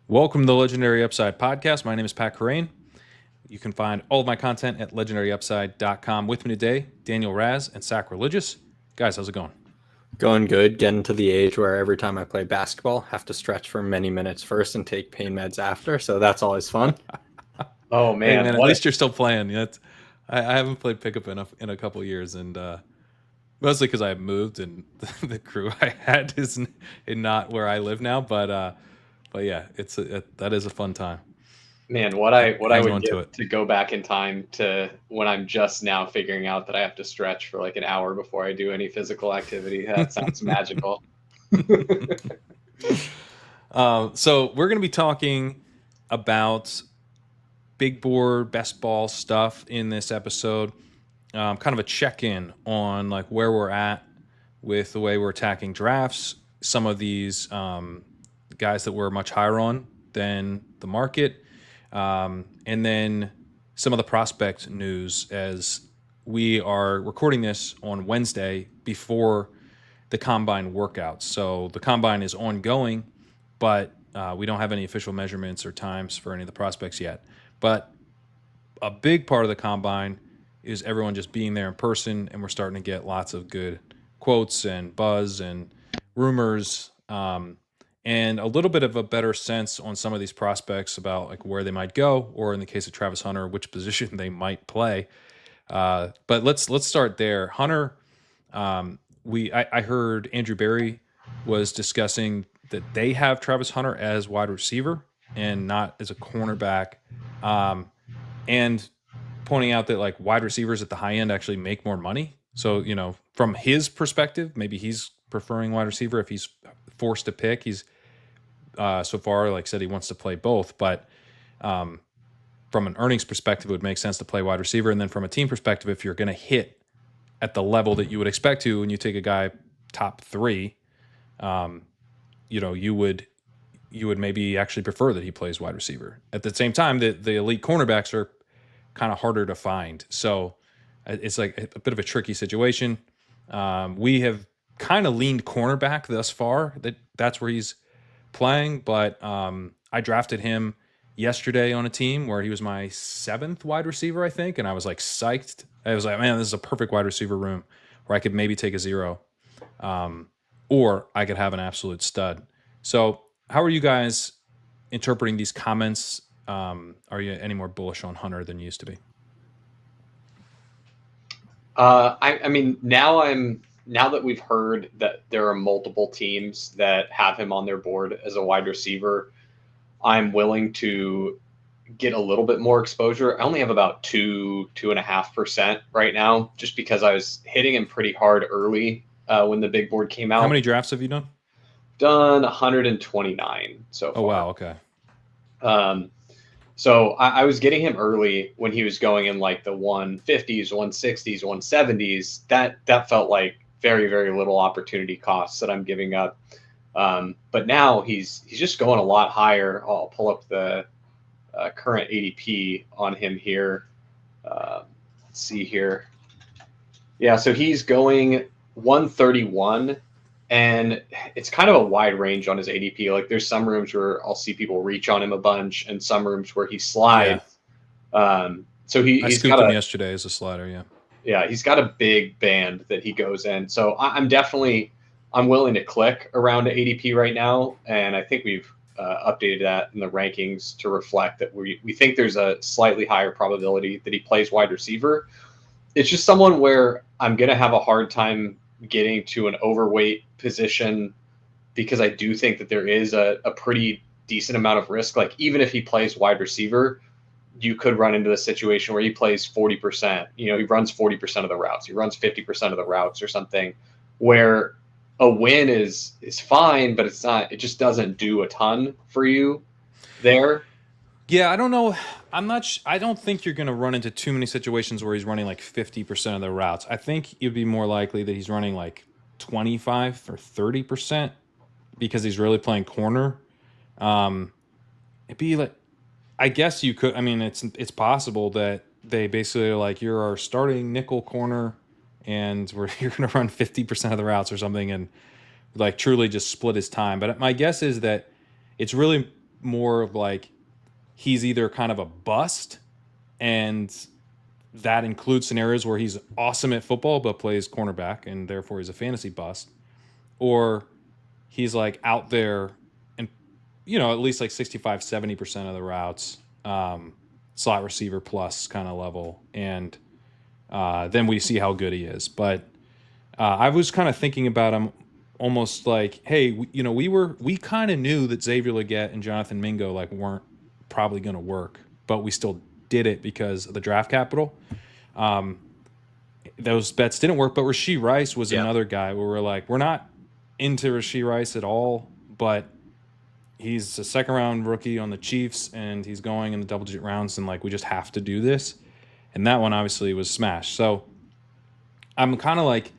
Welcome to the Legendary Upside podcast. My name is Pat Corain. You can find all of my content at legendaryupside.com. With me today, Daniel Raz and Sacrilegious. Guys, how's it going? Going good, getting to the age where every time I play basketball, I have to stretch for many minutes first and take pain meds after, so that's always fun. Oh Hey, man, man, at least you're still playing. I haven't played pickup in a couple years, and mostly because I moved and the crew I had is not where I live now. But yeah, that is a fun time. what I Hang would on to give it. to go back in time to when I'm just now figuring out that I have to stretch for like an hour before I do any physical activity. That sounds magical. So we're going to be talking about big board best ball stuff in this episode. Kind of a check-in on like where we're at with the way we're attacking drafts. Some of these guys that we're much higher on than the market, and then some of the prospect news as we are recording this on Wednesday before the combine workouts. So the combine is ongoing, but we don't have any official measurements or times for any of the prospects yet. But a big part of the combine is everyone just being there in person, and we're starting to get lots of good quotes and buzz and rumors, and a little bit of a better sense on some of these prospects about like where they might go, or in the case of Travis Hunter, which position they might play. But let's start there. Hunter, I heard Andrew Berry was discussing that they have Travis Hunter as wide receiver and not as a cornerback, and pointing out that like wide receivers at the high end actually make more money. So from his perspective, maybe he's preferring wide receiver if he's forced to pick. He's so far like said he wants to play both, but from an earnings perspective, it would make sense to play wide receiver. And then from a team perspective, if you're going to hit at the level that you would expect to when you take a guy top three, you would maybe actually prefer that he plays wide receiver. At the same time, the elite cornerbacks are kind of harder to find. So it's like a bit of a tricky situation. We have kind of leaned cornerback thus far. That's where he's playing, but I drafted him yesterday on a team where he was my 7th wide receiver, I think, and I was like psyched. I was like, man, this is a perfect wide receiver room where I could maybe take a 0, or I could have an absolute stud. So how are you guys interpreting these comments? Are you any more bullish on Hunter than you used to be? I mean, now that we've heard that there are multiple teams that have him on their board as a wide receiver, I'm willing to get a little bit more exposure. I only have about 2.5% right now, just because I was hitting him pretty hard early when the big board came out. How many drafts have you done? Done 129 so far. Oh wow, okay. So I was getting him early when he was going in like the 150s, 160s, 170s. That felt like very, very little opportunity costs that I'm giving up. But now he's just going a lot higher. I'll pull up the current ADP on him here. Let's see here. Yeah, so he's going 131, and it's kind of a wide range on his ADP. Like there's some rooms where I'll see people reach on him a bunch, and some rooms where he slides. So I he's scooped got him a yesterday as a slider. yeah, he's got a big band that he goes in. So I'm willing to click around to ADP right now, and I think we've updated that in the rankings to reflect that we think there's a slightly higher probability that he plays wide receiver. It's just someone where I'm going to have a hard time getting to an overweight position, because I do think that there is a pretty decent amount of risk. Like even if he plays wide receiver, you could run into the situation where he plays 40%. He runs 40% of the routes. He runs 50% of the routes or something, where a win is fine, but it's not. It just doesn't do a ton for you there. Yeah, I don't know. I don't think you're going to run into too many situations where he's running like 50% of the routes. I think it'd be more likely that he's running like 25 or 30% because he's really playing corner. It'd be like, I guess you could. I mean, it's possible that they basically are like, you're our starting nickel corner, and you're going to run 50% of the routes or something, and like truly just split his time. But my guess is that it's really more of like he's either kind of a bust, and that includes scenarios where he's awesome at football but plays cornerback and therefore he's a fantasy bust, or he's like out there and at least like 65-70% of the routes, slot receiver plus kind of level, and then we see how good he is. But I was kind of thinking about him almost like, hey, we kind of knew that Xavier Legette and Jonathan Mingo like weren't probably going to work, but we still did it because of the draft capital. Those bets didn't work, but Rashee Rice was another guy where we're like, we're not into Rashee Rice at all, but he's a second round rookie on the Chiefs and he's going in the double digit rounds, and like we just have to do this. And that one obviously was smashed. So I'm kind of like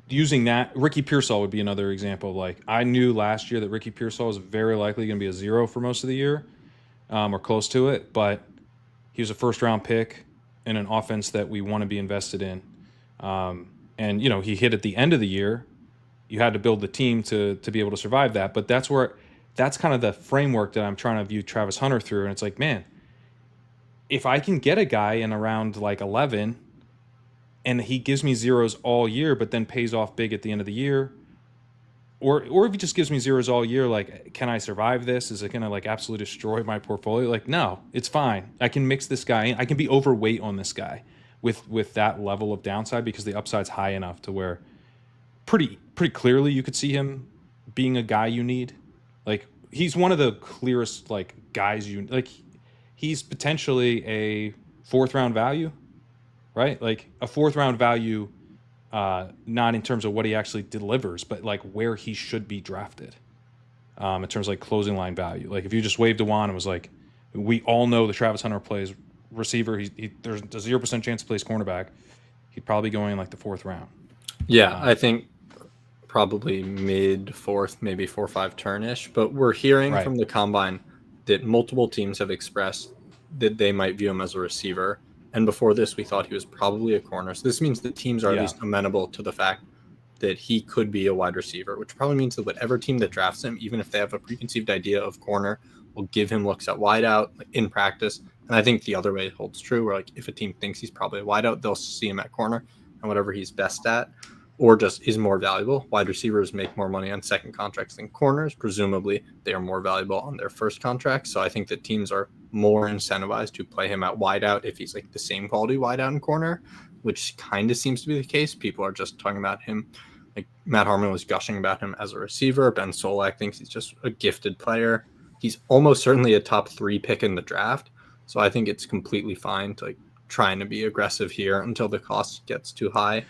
using that. Ricky Pearsall would be another example. Like I knew last year that Ricky Pearsall was very likely going to be a 0 for most of the year, or close to it, but he was a first round pick in an offense that we want to be invested in. And he hit at the end of the year. You had to build the team to be able to survive that. But that's kind of the framework that I'm trying to view Travis Hunter through. And it's like, man, if I can get a guy in around like 11 and he gives me zeros all year, but then pays off big at the end of the year, or if he just gives me zeros all year, like, can I survive this? Is it going to like absolutely destroy my portfolio? Like, no, it's fine. I can mix this guy in. I can be overweight on this guy with that level of downside because the upside's high enough to where pretty clearly you could see him being a guy you need. Like he's one of the clearest like guys you like. He's potentially a 4th round value, right? Like a 4th round value, not in terms of what he actually delivers, but like where he should be drafted, in terms of like closing line value. Like if you just waved a wand and was like, we all know the Travis Hunter plays receiver. There's a 0% chance he plays cornerback. He'd probably be going in like the 4th round. Yeah, I think probably mid 4th, maybe 4-5 turn-ish. But we're hearing from the combine that multiple teams have expressed that they might view him as a receiver. And before this, we thought he was probably a corner. So this means that teams are at least amenable to the fact that he could be a wide receiver, which probably means that whatever team that drafts him, even if they have a preconceived idea of corner, will give him looks at wide out in practice. And I think the other way holds true, where like if a team thinks he's probably a wide out, they'll see him at corner and whatever he's best at, or just is more valuable. Wide receivers make more money on second contracts than corners. Presumably, they are more valuable on their first contract. So I think that teams are more incentivized to play him at wide out if he's like the same quality wide out and corner, which kind of seems to be the case. People are just talking about him. Like Matt Harmon was gushing about him as a receiver. Ben Solak thinks he's just a gifted player. He's almost certainly a top 3 pick in the draft. So I think it's completely fine to like trying to be aggressive here until the cost gets too high.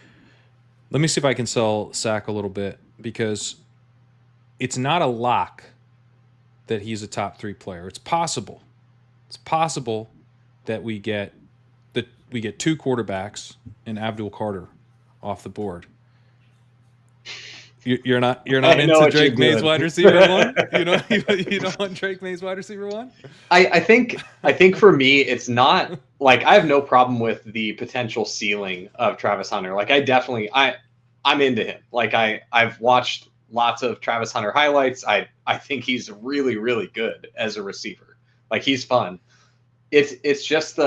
Let me see if I can sell Sack a little bit, because it's not a lock that he's a top 3 player. It's possible. It's possible that we get 2 quarterbacks and Abdul Carter off the board. You're not into Drake May's wide receiver 1? You don't want Drake May's wide receiver 1? I think for me it's not like I have no problem with the potential ceiling of Travis Hunter. Like I'm into him. Like I've watched lots of Travis Hunter highlights. I think he's really, really good as a receiver. Like he's fun. It's just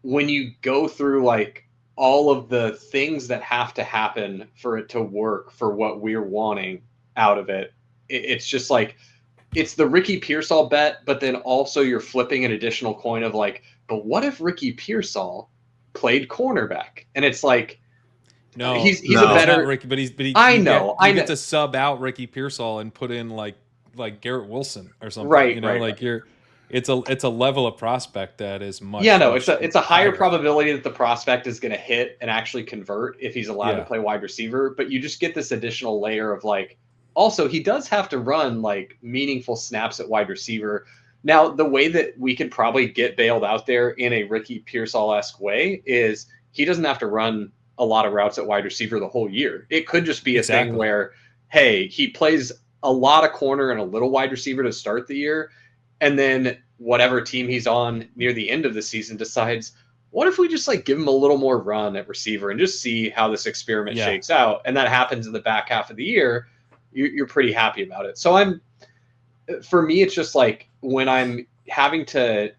when you go through like all of the things that have to happen for it to work for what we're wanting out of it, it's just like it's the Ricky Pearsall bet, but then also you're flipping an additional coin of like, but what if Ricky Pearsall played cornerback? And it's like, no, he's a better not Ricky, but he I get to sub out Ricky Pearsall and put in like Garrett Wilson or something. Right, it's a level of prospect that is much. It's a higher probability that the prospect is going to hit and actually convert if he's allowed to play wide receiver. But you just get this additional layer of like, also he does have to run like meaningful snaps at wide receiver. Now, the way that we could probably get bailed out there in a Ricky Pearsall-esque way is he doesn't have to run a lot of routes at wide receiver the whole year. It could just be a thing where, hey, he plays a lot of corner and a little wide receiver to start the year. And then whatever team he's on near the end of the season decides, what if we just like give him a little more run at receiver and just see how this experiment shakes out? And that happens in the back half of the year. You're pretty happy about it. So for me, it's just like when I'm having to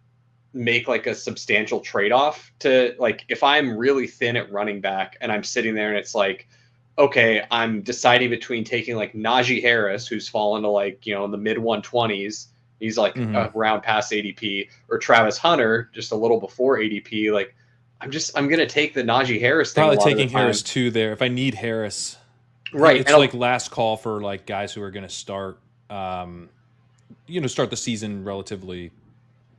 make like a substantial trade-off to like if I'm really thin at running back and I'm sitting there and it's like, okay, I'm deciding between taking like Najee Harris, who's fallen to like, in the mid 120s, he's like around past ADP, or Travis Hunter, just a little before ADP. Like, I'm gonna take the Najee Harris thing. Probably a lot taking of the time. Harris too there. If I need Harris, right? It's like last call for like guys who are going to start, start the season relatively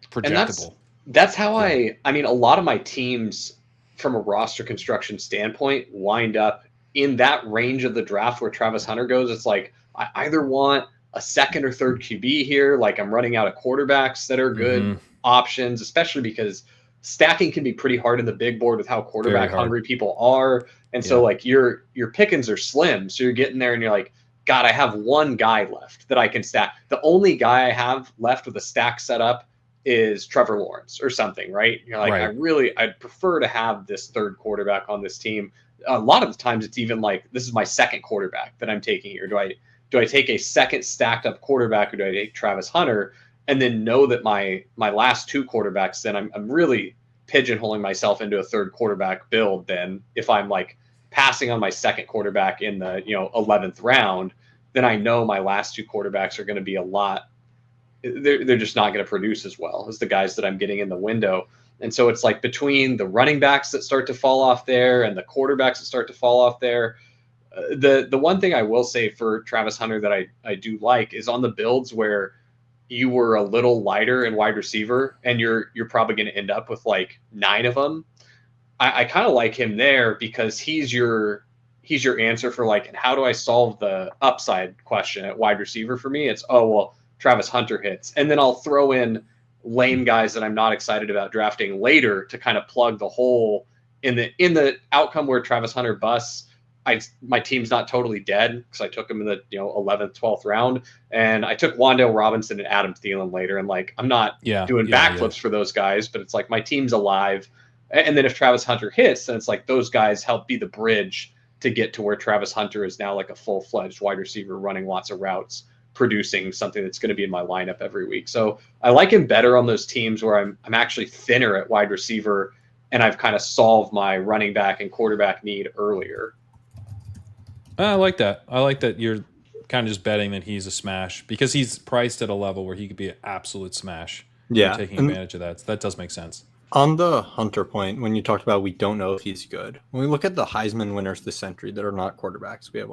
projectable. That's how I mean, a lot of my teams from a roster construction standpoint wind up in that range of the draft where Travis Hunter goes. It's like, I either want a second or third QB here. Like I'm running out of quarterbacks that are good options, especially because stacking can be pretty hard in the big board with how quarterback hungry people are. And so like your pickings are slim. So you're getting there and you're like, God, I have one guy left that I can stack. The only guy I have left with a stack set up is Trevor Lawrence or something, right? You're like, I'd prefer to have this third quarterback on this team. A lot of the times it's even like, this is my second quarterback that I'm taking here. Do I take a second stacked up quarterback, or do I take Travis Hunter and then know that my last two quarterbacks, then I'm really pigeonholing myself into a third quarterback build. Then if I'm like passing on my second quarterback in the 11th round, then I know my last two quarterbacks are going to be they're just not going to produce as well as the guys that I'm getting in the window. And so it's like between the running backs that start to fall off there and the quarterbacks that start to fall off there. The one thing I will say for Travis Hunter that I do like is on the builds where you were a little lighter in wide receiver and you're probably going to end up with like 9 of them. I kind of like him there because he's your answer for like, how do I solve the upside question at wide receiver for me? It's, Travis Hunter hits. And then I'll throw in lame guys that I'm not excited about drafting later to kind of plug the hole in the outcome where Travis Hunter busts. My team's not totally dead because I took him in the 11th, 12th round, and I took Wan'Dale Robinson and Adam Thielen later. And like, I'm not doing backflips for those guys, but it's like my team's alive. And then if Travis Hunter hits, then it's like those guys help be the bridge to get to where Travis Hunter is now like a full-fledged wide receiver running lots of routes, producing something that's going to be in my lineup every week. So I like him better on those teams where I'm actually thinner at wide receiver and I've kind of solved my running back and quarterback need earlier. I like that. I like that you're kind of just betting that he's a smash because he's priced at a level where he could be an absolute smash. Yeah. You're taking advantage of that. So that does make sense. On the Hunter point, when you talked about we don't know if he's good, when we look at the Heisman winners this century that are not quarterbacks, we have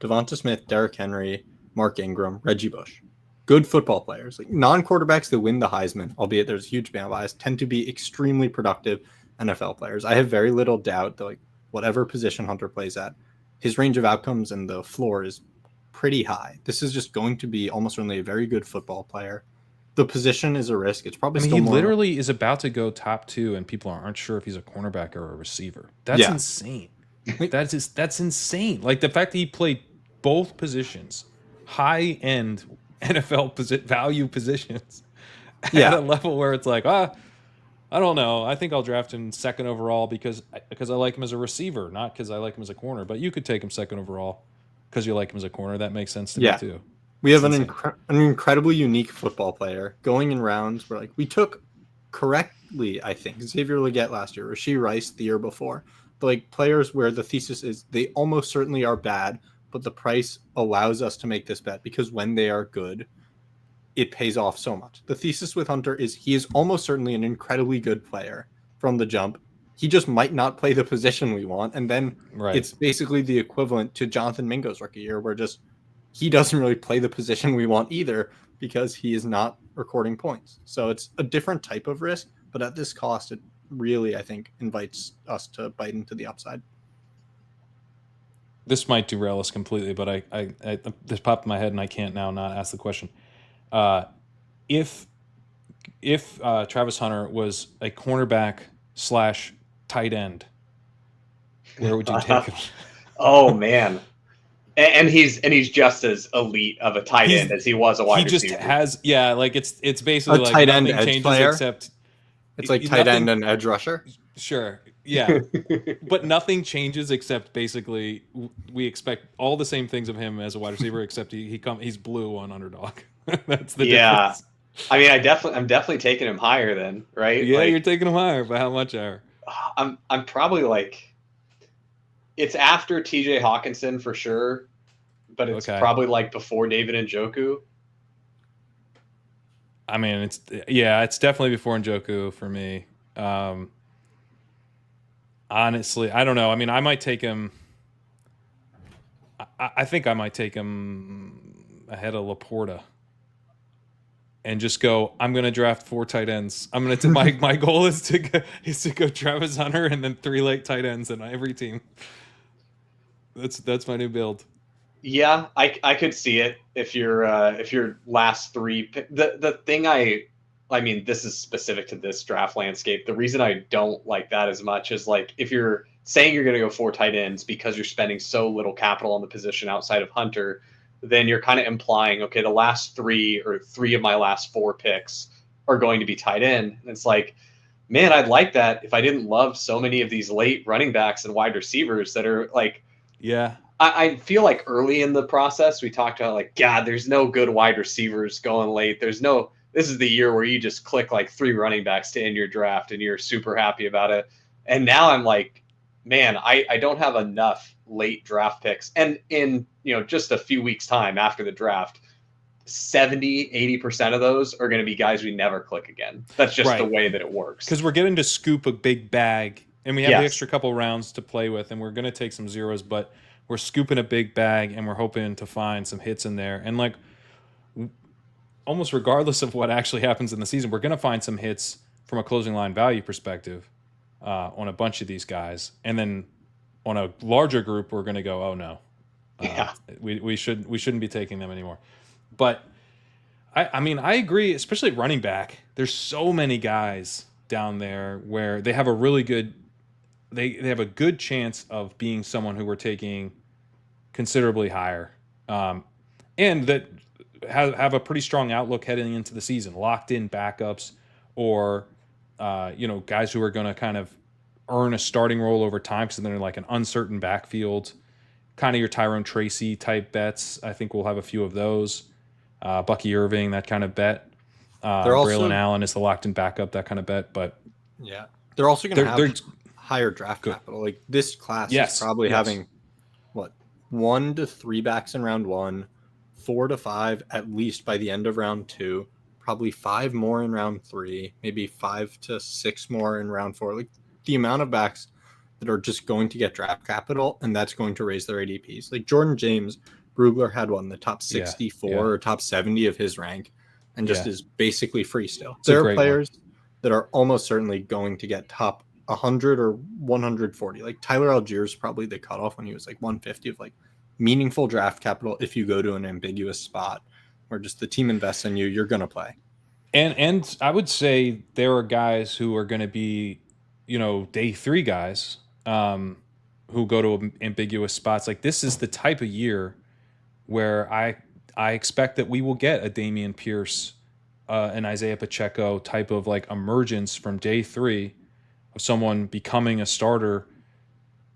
Devonta Smith, Derrick Henry, Mark Ingram, Reggie Bush. Good football players. Like non-quarterbacks that win the Heisman, albeit there's a huge fan bias, tend to be extremely productive NFL players. I have very little doubt that whatever position Hunter plays at, his range of outcomes and the floor is pretty high. This is just going to be almost certainly a very good football player. The position is a risk. It's probably he literally is about to go top 2 and people aren't sure if he's a cornerback or a receiver. That's insane. That's insane. Like the fact that he played both positions, high-end NFL value positions at a level where it's like, I don't know. I think I'll draft him second overall because I like him as a receiver, not because I like him as a corner. But you could take him second overall because you like him as a corner. That makes sense to me too. We have an incredibly unique football player going in rounds where we took correctly, I think, Xavier Legette last year, Rashee Rice the year before. But players where the thesis is they almost certainly are bad, but the price allows us to make this bet because when they are good, it pays off so much. The thesis with Hunter is he is almost certainly an incredibly good player from the jump. He just might not play the position we want. And then it's basically the equivalent to Jonathan Mingo's rookie year where he doesn't really play the position we want either because he is not recording points. So it's a different type of risk, but at this cost, it really, I think, invites us to bite into the upside. This might derail us completely, but I this popped in my head and I can't now not ask the question. If Travis Hunter was a cornerback / tight end, where would you take him? Oh man. And he's just as elite of a tight end as he was a wide receiver. He just has it's basically a tight end nothing changes player? Except it's like tight end and edge rusher. Sure, yeah, but nothing changes except basically we expect all the same things of him as a wide receiver, except he's blue on underdog. That's the Yeah. difference. I mean, I'm definitely taking him higher then, right? Yeah, you're Like, taking him higher, but how much higher? I'm probably like, it's after TJ Hawkinson for sure, but it's Okay. probably like before David Njoku. I mean, it's definitely before Njoku for me. Um, Honestly, I don't know. I mean, I might take him. I think I might take him ahead of Laporta and just go. I'm going to draft 4 tight ends. I'm going to my goal is to go Travis Hunter and then 3 late tight ends in every team. That's my new build. Yeah, I could see it if your last three the thing I mean, this is specific to this draft landscape. The reason I don't like that as much is like if you're saying you're going to go 4 tight ends because you're spending so little capital on the position outside of Hunter, then you're kind of implying, okay, the last 3 or 3 of my last 4 picks are going to be tight end. And it's like, man, I'd like that if I didn't love so many of these late running backs and wide receivers that are like Yeah. I feel like early in the process we talked about like, God, there's no good wide receivers going late. This is the year where you just click like 3 running backs to end your draft and you're super happy about it. And now I'm like, man, I don't have enough late draft picks. And in, just a few weeks time after the draft, 70-80% of those are going to be guys we never click again. That's just the Right. way that it works. Because we're getting to scoop a big bag, and we have the Yes. extra couple rounds to play with, and we're going to take some zeros, but we're scooping a big bag, and we're hoping to find some hits in there. And like, almost regardless of what actually happens in the season, we're going to find some hits from a closing line value perspective on a bunch of these guys, and then on a larger group, we're going to go, oh no, Yeah. we shouldn't be taking them anymore. But I mean, I agree, especially running back. There's so many guys down there where they have a really good, they have a good chance of being someone who we're taking considerably higher, and that have a pretty strong outlook heading into the season, locked in backups, or guys who are going to kind of earn a starting role over time because they're like an uncertain backfield, kind of your Tyrone Tracy type bets. I think we'll have a few of those. Bucky Irving, that kind of bet. They're Braylon also Allen is the locked in backup, that kind of bet. But yeah, they're also going to they're have higher draft good. capital. Like this class Yes, is probably yes. having what 1 to 3 backs in round 1, 4 to 5 at least by the end of round 2, probably 5 more in round 3, maybe 5 to 6 more in round 4. Like the amount of backs that are just going to get draft capital, and that's going to raise their ADPs. Like Jordan James, Brugler had one, the top 64 or top 70 of his rank, and just is basically free still. There are players that are almost certainly going to get top 100 or 140. Like Tyler Algier is probably the cutoff when he was like 150 of like meaningful draft capital. If you go to an ambiguous spot where just the team invests in you, you're going to play. And I would say there are guys who are going to be, day 3 guys who go to ambiguous spots. Like this is the type of year where I expect that we will get a Dameon Pierce, an Isaiah Pacheco type of like emergence from day 3 of someone becoming a starter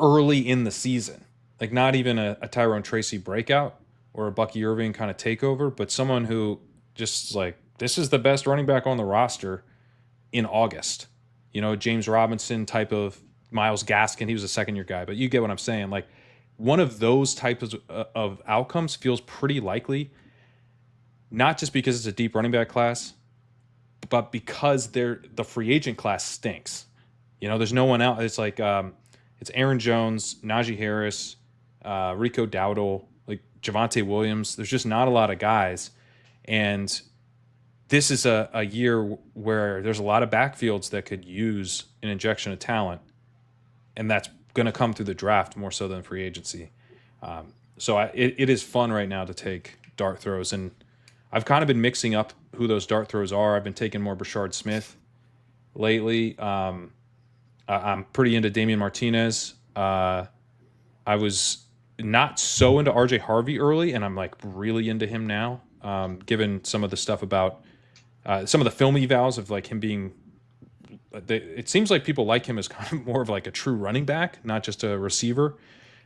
early in the season. Like not even a Tyrone Tracy breakout or a Bucky Irving kind of takeover, but someone who just like, this is the best running back on the roster in August. James Robinson type of Myles Gaskin. He was a second-year guy, but you get what I'm saying. Like one of those types of outcomes feels pretty likely, not just because it's a deep running back class, but because the free agent class stinks. There's no one else. It's like it's Aaron Jones, Najee Harris, Rico Dowdle, like Javonte Williams. There's just not a lot of guys, and this is a year where there's a lot of backfields that could use an injection of talent, and that's going to come through the draft more so than free agency. So it is fun right now to take dart throws, and I've kind of been mixing up who those dart throws are. I've been taking more Brashard Smith lately. I'm pretty into Damian Martinez. I was not so into RJ Harvey early, and I'm like really into him now, given some of the stuff about some of the film evals of like him being. It seems like people like him as kind of more of like a true running back, not just a receiver.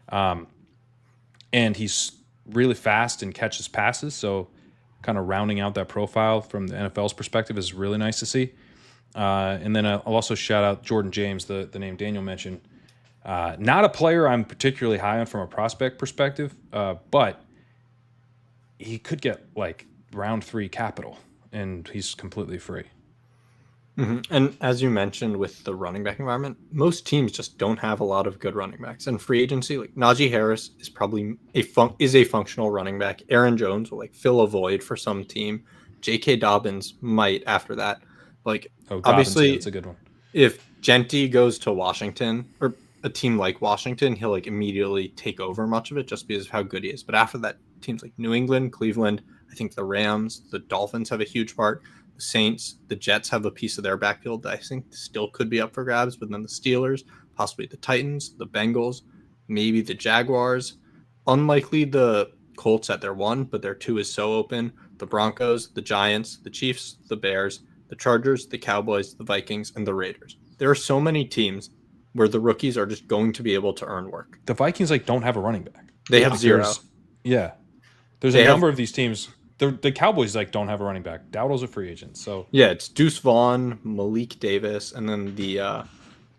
And he's really fast and catches passes. So kind of rounding out that profile from the NFL's perspective is really nice to see. And then I'll also shout out Jordan James, the name Daniel mentioned. Not a player I'm particularly high on from a prospect perspective, but he could get like round 3 capital, and he's completely free. Mm-hmm. And as you mentioned with the running back environment, most teams just don't have a lot of good running backs. And free agency, like Najee Harris is probably a functional running back. Aaron Jones will like fill a void for some team. J.K. Dobbins might after that. Like Obviously, that's obviously, a good one. if Genty goes to Washington or a team like Washington, he'll like immediately take over much of it just because of how good he is. But after that, teams like New England, Cleveland, I think the Rams, the Dolphins have a huge part. The Saints, the Jets have a piece of their backfield that I think still could be up for grabs. But then the Steelers, possibly the Titans, the Bengals, maybe the Jaguars. Unlikely the Colts at their 1, but their 2 is so open. The Broncos, the Giants, the Chiefs, the Bears, the Chargers, the Cowboys, the Vikings, and the Raiders. There are so many teams where the rookies are just going to be able to earn work. The Vikings like don't have a running back. They have 0. There's a number of these teams. The Cowboys like don't have a running back. Dowdle's a free agent. So yeah, it's Deuce Vaughn, Malik Davis, and then the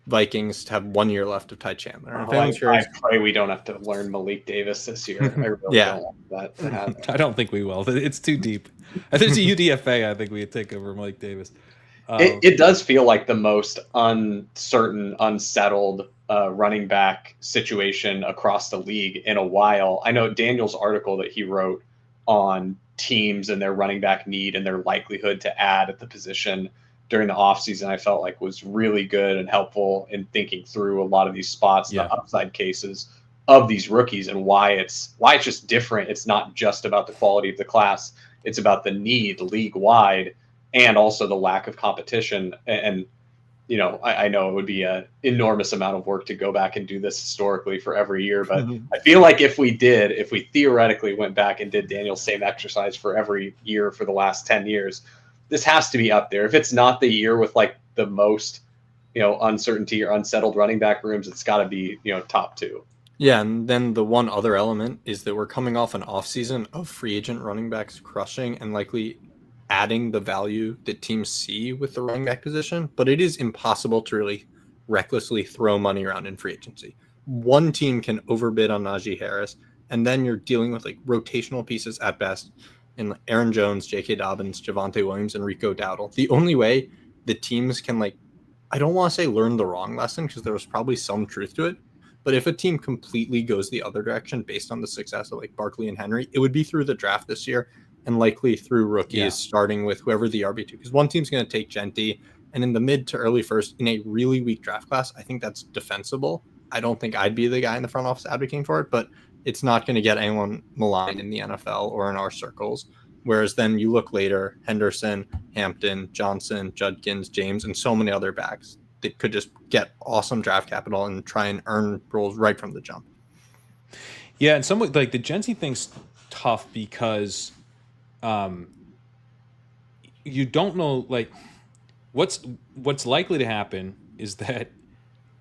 Vikings have 1 year left of Ty Chandler. I pray we don't have to learn Malik Davis this year. I really don't want that to happen. I don't think we will. It's too deep. If there's a UDFA, I think we would take over Malik Davis. It does feel like the most uncertain, unsettled running back situation across the league in a while. I know Daniel's article that he wrote on teams and their running back need and their likelihood to add at the position during the offseason, I felt like was really good and helpful in thinking through a lot of these spots, the upside cases of these rookies and why it's just different. It's not just about the quality of the class. It's about the need league wide and also the lack of competition. And you know, I know it would be an enormous amount of work to go back and do this historically for every year, but I feel like if we theoretically went back and did Daniel's same exercise for every year for the last 10 years, this has to be up there. If it's not the year with like the most, you know, uncertainty or unsettled running back rooms, it's got to be, you know, top 2. Yeah, and then the one other element is that we're coming off an offseason of free agent running backs crushing and likely adding the value that teams see with the running back position, but it is impossible to really recklessly throw money around in free agency. One team can overbid on Najee Harris, and then you're dealing with like rotational pieces at best in Aaron Jones, J.K. Dobbins, Javonte Williams, and Rico Dowdle. The only way the teams can, like, I don't want to say learn the wrong lesson because there was probably some truth to it, but if a team completely goes the other direction based on the success of like Barkley and Henry, it would be through the draft this year and likely through rookies, starting with whoever the RB2. Because one team's going to take Genty, and in the mid to early first in a really weak draft class, I think that's defensible. I don't think I'd be the guy in the front office advocating for it, but it's not going to get anyone maligned in the NFL or in our circles. Whereas then you look later, Henderson, Hampton, Johnson, Judkins, James, and so many other backs that could just get awesome draft capital and try and earn roles right from the jump. Yeah, and some like the Genty thing's tough because you don't know, like, what's likely to happen is that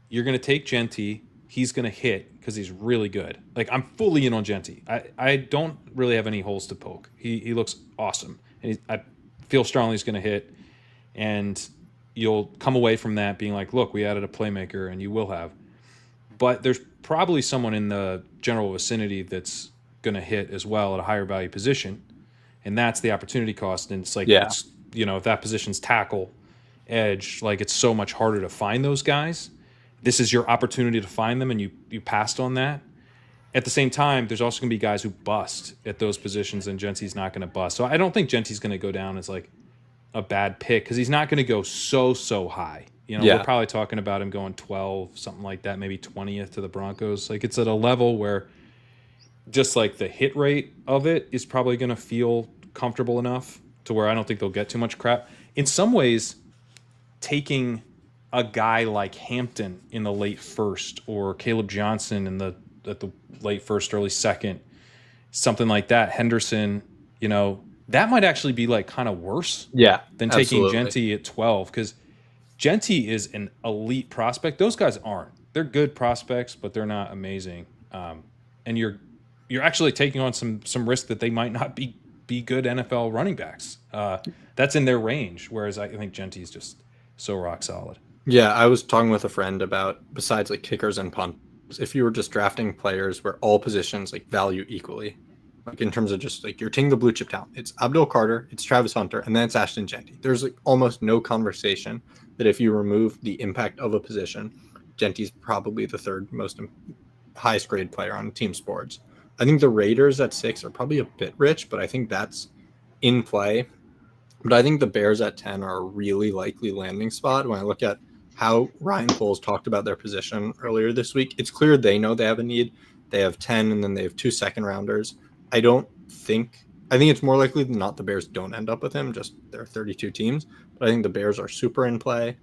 you're going to take Genty, he's going to hit because he's really good. Like, I'm fully in on Genty. I don't really have any holes to poke. He looks awesome, and I feel strongly he's going to hit, and you'll come away from that being like, look, we added a playmaker, and you will have. But there's probably someone in the general vicinity that's going to hit as well at a higher value position, and that's the opportunity cost. And it's like, it's, you know, if that position's tackle, edge, like, it's so much harder to find those guys. This is your opportunity to find them, and you passed on that. At the same time, there's also going to be guys who bust at those positions, and Genty's not going to bust. So I don't think Genty's going to go down as like a bad pick because he's not going to go so high. You know, we're probably talking about him going 12, something like that, maybe 20th to the Broncos. Like, it's at a level where just like the hit rate of it is probably going to feel comfortable enough to where I don't think they'll get too much crap. In some ways, taking a guy like Hampton in the late first or Caleb Johnson at the late first, early second, something like that, Henderson, you know, that might actually be like kind of worse than taking Genty at 12, because Genty is an elite prospect. Those guys aren't. They're good prospects, but they're not amazing. And you're actually taking on some risk that they might not be be good NFL running backs. That's in their range, whereas I think Genty's just so rock solid. Yeah, I was talking with a friend about, besides like kickers and punters, if you were just drafting players where all positions like value equally, like in terms of just like you're taking the blue chip talent, it's Abdul Carter, it's Travis Hunter, and then it's Ashton Genty. There's like almost no conversation that if you remove the impact of a position, Genty's probably the third most highest grade player on team sports. I think the Raiders at 6 are probably a bit rich, but I think that's in play. But I think the Bears at 10 are a really likely landing spot. When I look at how Ryan Poles talked about their position earlier this week, it's clear they know they have a need. They have 10 and then they have 2 second rounders. I think it's more likely than not the Bears don't end up with him. Just there are 32 teams, but I think the Bears are super in play.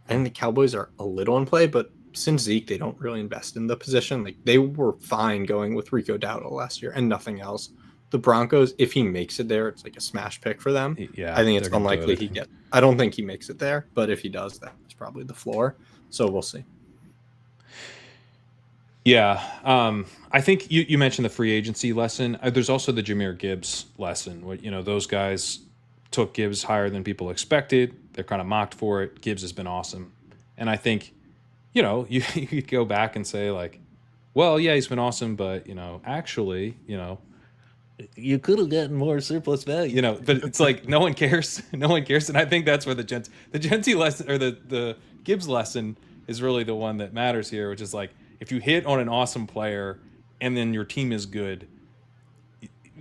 I think the Cowboys are a little in play, but since Zeke, they don't really invest in the position. Like they were fine going with Rico Dowdle last year and nothing else. The Broncos, if he makes it there, it's like a smash pick for them. Yeah, I think it's unlikely he gets. I don't think he makes it there, but if he does, that's probably the floor. So we'll see. Yeah, I think you mentioned the free agency lesson. There's also the Jahmyr Gibbs lesson. Those guys took Gibbs higher than people expected. They're kind of mocked for it. Gibbs has been awesome, and I think you could go back and say like, well, yeah, he's been awesome, but actually, you could have gotten more surplus value, but it's like no one cares. No one cares. And I think that's where the Genty lesson or the Gibbs lesson is really the one that matters here, which is like if you hit on an awesome player and then your team is good,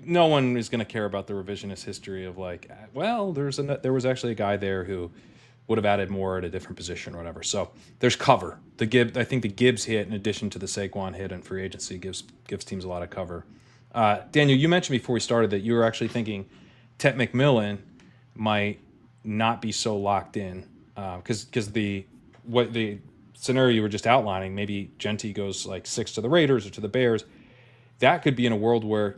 no one is going to care about the revisionist history of like, well, there was actually a guy there who would have added more at a different position or whatever. So there's cover. I think the Gibbs hit, in addition to the Saquon hit in free agency, gives teams a lot of cover. Daniel, you mentioned before we started that you were actually thinking Tet McMillan might not be so locked in because the scenario you were just outlining, maybe Genty goes like 6 to the Raiders or to the Bears. That could be in a world where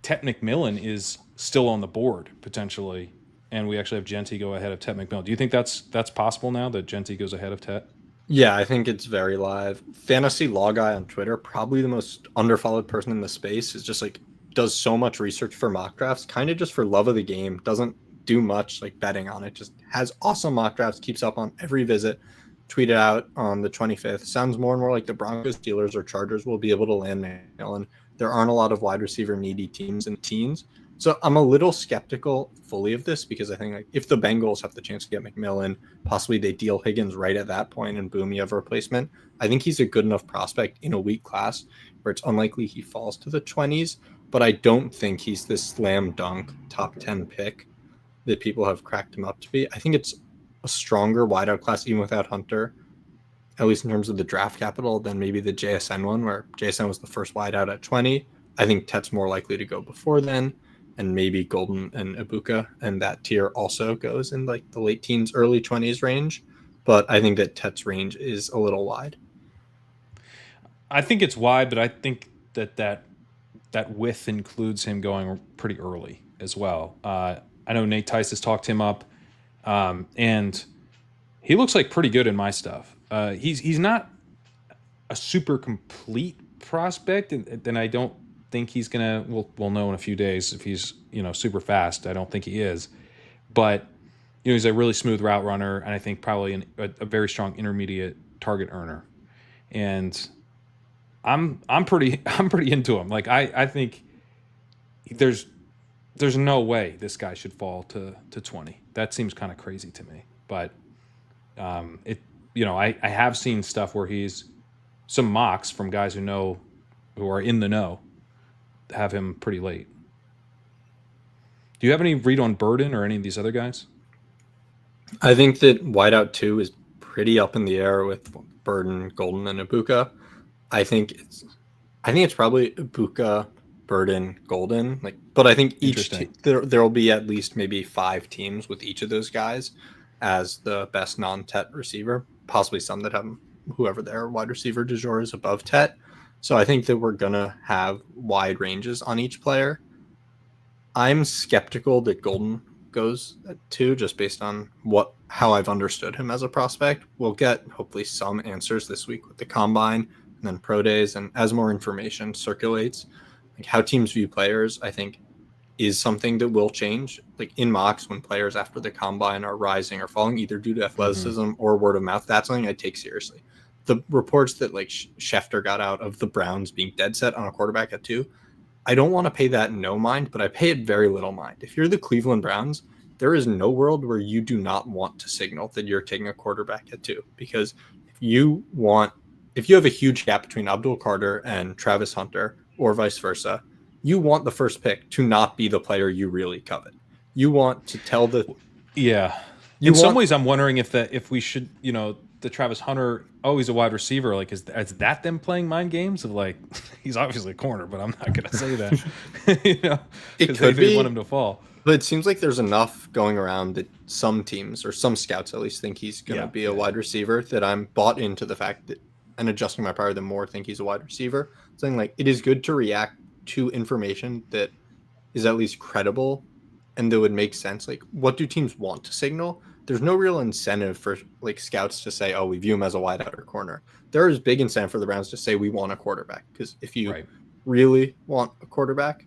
Tet McMillan is still on the board potentially, and we actually have Genty go ahead of Tet McMillan. Do you think that's possible now that Genty goes ahead of Tet? Yeah, I think it's very live. Fantasy Law Guy on Twitter, probably the most underfollowed person in the space, is just like does so much research for mock drafts, kind of just for love of the game, doesn't do much like betting on it, just has awesome mock drafts, keeps up on every visit, tweeted out on the 25th. Sounds more and more like the Broncos, Steelers, or Chargers will be able to land McMillan. There aren't a lot of wide receiver needy teams in teens. So I'm a little skeptical fully of this because I think like if the Bengals have the chance to get McMillan, possibly they deal Higgins right at that point and boom, you have a replacement. I think he's a good enough prospect in a weak class where it's unlikely he falls to the 20s, but I don't think he's this slam dunk top 10 pick that people have cracked him up to be. I think it's a stronger wideout class even without Hunter, at least in terms of the draft capital, than maybe the JSN one where JSN was the first wideout at 20. I think Tet's more likely to go before then. And maybe Golden and Ibuka, and that tier also goes in like the late teens, early 20s range. But I think that Tet's range is a little wide. I think it's wide, but I think that width includes him going pretty early as well. I know Nate Tice has talked him up, and he looks like pretty good in my stuff. He's not a super complete prospect, and I don't think he's gonna. We'll know in a few days if he's super fast. I don't think he is, but he's a really smooth route runner, and I think probably a very strong intermediate target earner. And I'm pretty into him. Like I think there's no way this guy should fall to 20. That seems kind of crazy to me. But I have seen stuff where he's some mocks from guys who are in the know have him pretty late. Do you have any read on Burden or any of these other guys? I think that wideout 2 is pretty up in the air with Burden, Golden, and Ibuka. I think it's probably Ibuka, Burden, Golden. But I think each there will be at least maybe 5 teams with each of those guys as the best non-Tet receiver. Possibly some that have whoever their wide receiver du jour is above Tet. So I think that we're going to have wide ranges on each player. I'm skeptical that Golden goes at 2 just based on how I've understood him as a prospect. We'll get hopefully some answers this week with the Combine and then Pro Days. And as more information circulates, like how teams view players, I think is something that will change. Like in mocks, when players after the combine are rising or falling, either due to athleticism or word of mouth, that's something I take seriously. The reports that like Schefter got out of the Browns being dead set on a quarterback at 2, I don't want to pay that no mind, but I pay it very little mind. If you're the Cleveland Browns, there is no world where you do not want to signal that you're taking a quarterback at 2, because if you have a huge gap between Abdul Carter and Travis Hunter or vice versa, you want the first pick to not be the player you really covet. You want to tell the some ways, I'm wondering if we should, the Travis Hunter, he's a wide receiver. Like, is that them playing mind games of like, he's obviously a corner, but I'm not going to say that, it could they want him to fall. But it seems like there's enough going around that some teams or some scouts at least think he's going to be a wide receiver, that I'm bought into the fact that, and adjusting my prior, the more think he's a wide receiver. Saying like, it is good to react to information that is at least credible and that would make sense. Like, what do teams want to signal? There's no real incentive for like scouts to say, we view him as a wide outer corner. There is big incentive for the Browns to say we want a quarterback, because if you really want a quarterback,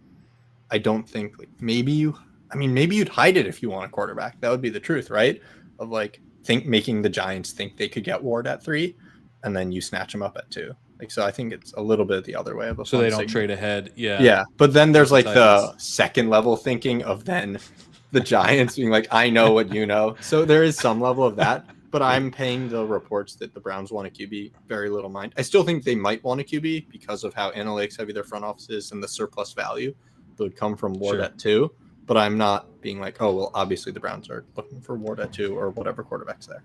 I don't think maybe you'd hide it if you want a quarterback. That would be the truth, right? Of like making the Giants think they could get Ward at 3 and then you snatch him up at 2. So I think it's a little bit the other way of a so they don't trade ahead. Yeah. But then there's like the second level thinking of then the Giants being like, I know what you know. So there is some level of that, but I'm paying the reports that the Browns want a QB very little mind. I still think they might want a QB because of how analytics heavy their front office is and the surplus value that would come from Ward at 2. But I'm not being like, obviously the Browns are looking for Ward at 2 or whatever quarterback's there.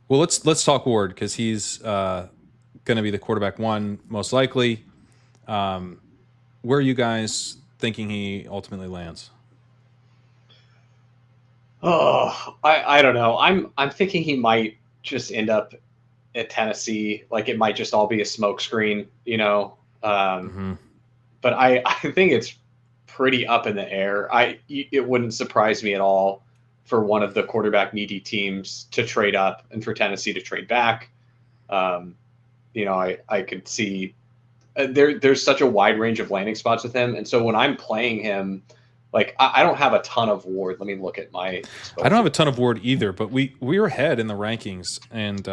Well, let's talk Ward, because he's going to be the quarterback 1 most likely. Where are you guys thinking he ultimately lands? I don't know. I'm thinking he might just end up at Tennessee. Like, it might just all be a smokescreen, But I think it's pretty up in the air. It wouldn't surprise me at all for one of the quarterback needy teams to trade up and for Tennessee to trade back. I could see there's such a wide range of landing spots with him, and so when I'm playing him, like I don't have a ton of Ward. Let me look at my exposure. I don't have a ton of Ward either, but we were ahead in the rankings, and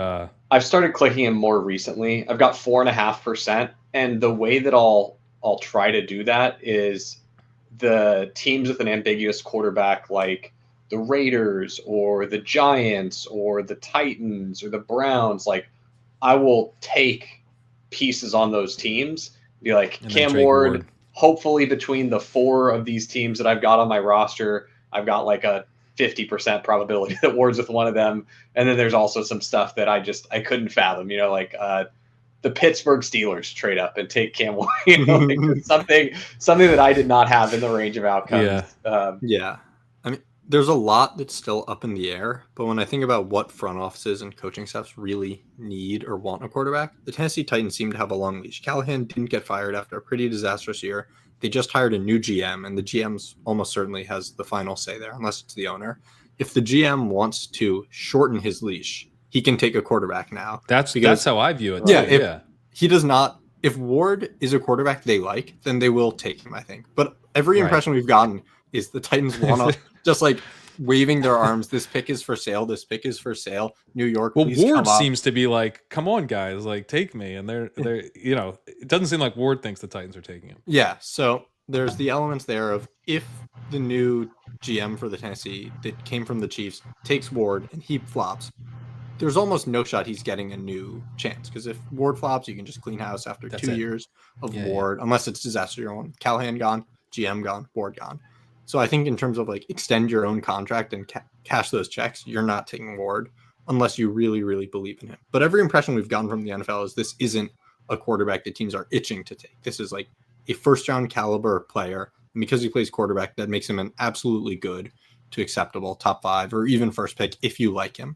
I've started clicking him more recently. I've got 4.5%, and the way that I'll try to do that is the teams with an ambiguous quarterback, like the Raiders or the Giants or the Titans or the Browns, like I will take pieces on those teams, be like, Cam Ward, hopefully between the 4 of these teams that I've got on my roster, I've got like a 50% probability that Ward's with one of them. And then there's also some stuff that I couldn't fathom, like the Pittsburgh Steelers trade up and take Cam Ward, like something that I did not have in the range of outcomes. Yeah. I mean, there's a lot that's still up in the air, but when I think about what front offices and coaching staffs really need or want a quarterback, the Tennessee Titans seem to have a long leash. Callahan didn't get fired after a pretty disastrous year. They just hired a new GM, and the GM's almost certainly has the final say there, unless it's the owner. If the GM wants to shorten his leash, he can take a quarterback now. That's how I view it. Yeah, he does not. If Ward is a quarterback they like, then they will take him, I think. But every impression we've gotten is the Titans want to just like waving their arms. This pick is for sale. This pick is for sale. New York. Well, Ward seems to be like, come on, guys, like take me. And they're it doesn't seem like Ward thinks the Titans are taking him. Yeah. So there's the elements there of if the new GM for the Tennessee that came from the Chiefs takes Ward and he flops, there's almost no shot he's getting a new chance, because if Ward flops, you can just clean house after 2 years of Ward, unless it's disaster year 1. Callahan gone, GM gone, Ward gone. So I think in terms of like extend your own contract and cash those checks, you're not taking Ward unless you really, really believe in him. But every impression we've gotten from the NFL is this isn't a quarterback that teams are itching to take. This is like a first-round caliber player, and because he plays quarterback, that makes him an absolutely good to acceptable top 5 or even first pick if you like him.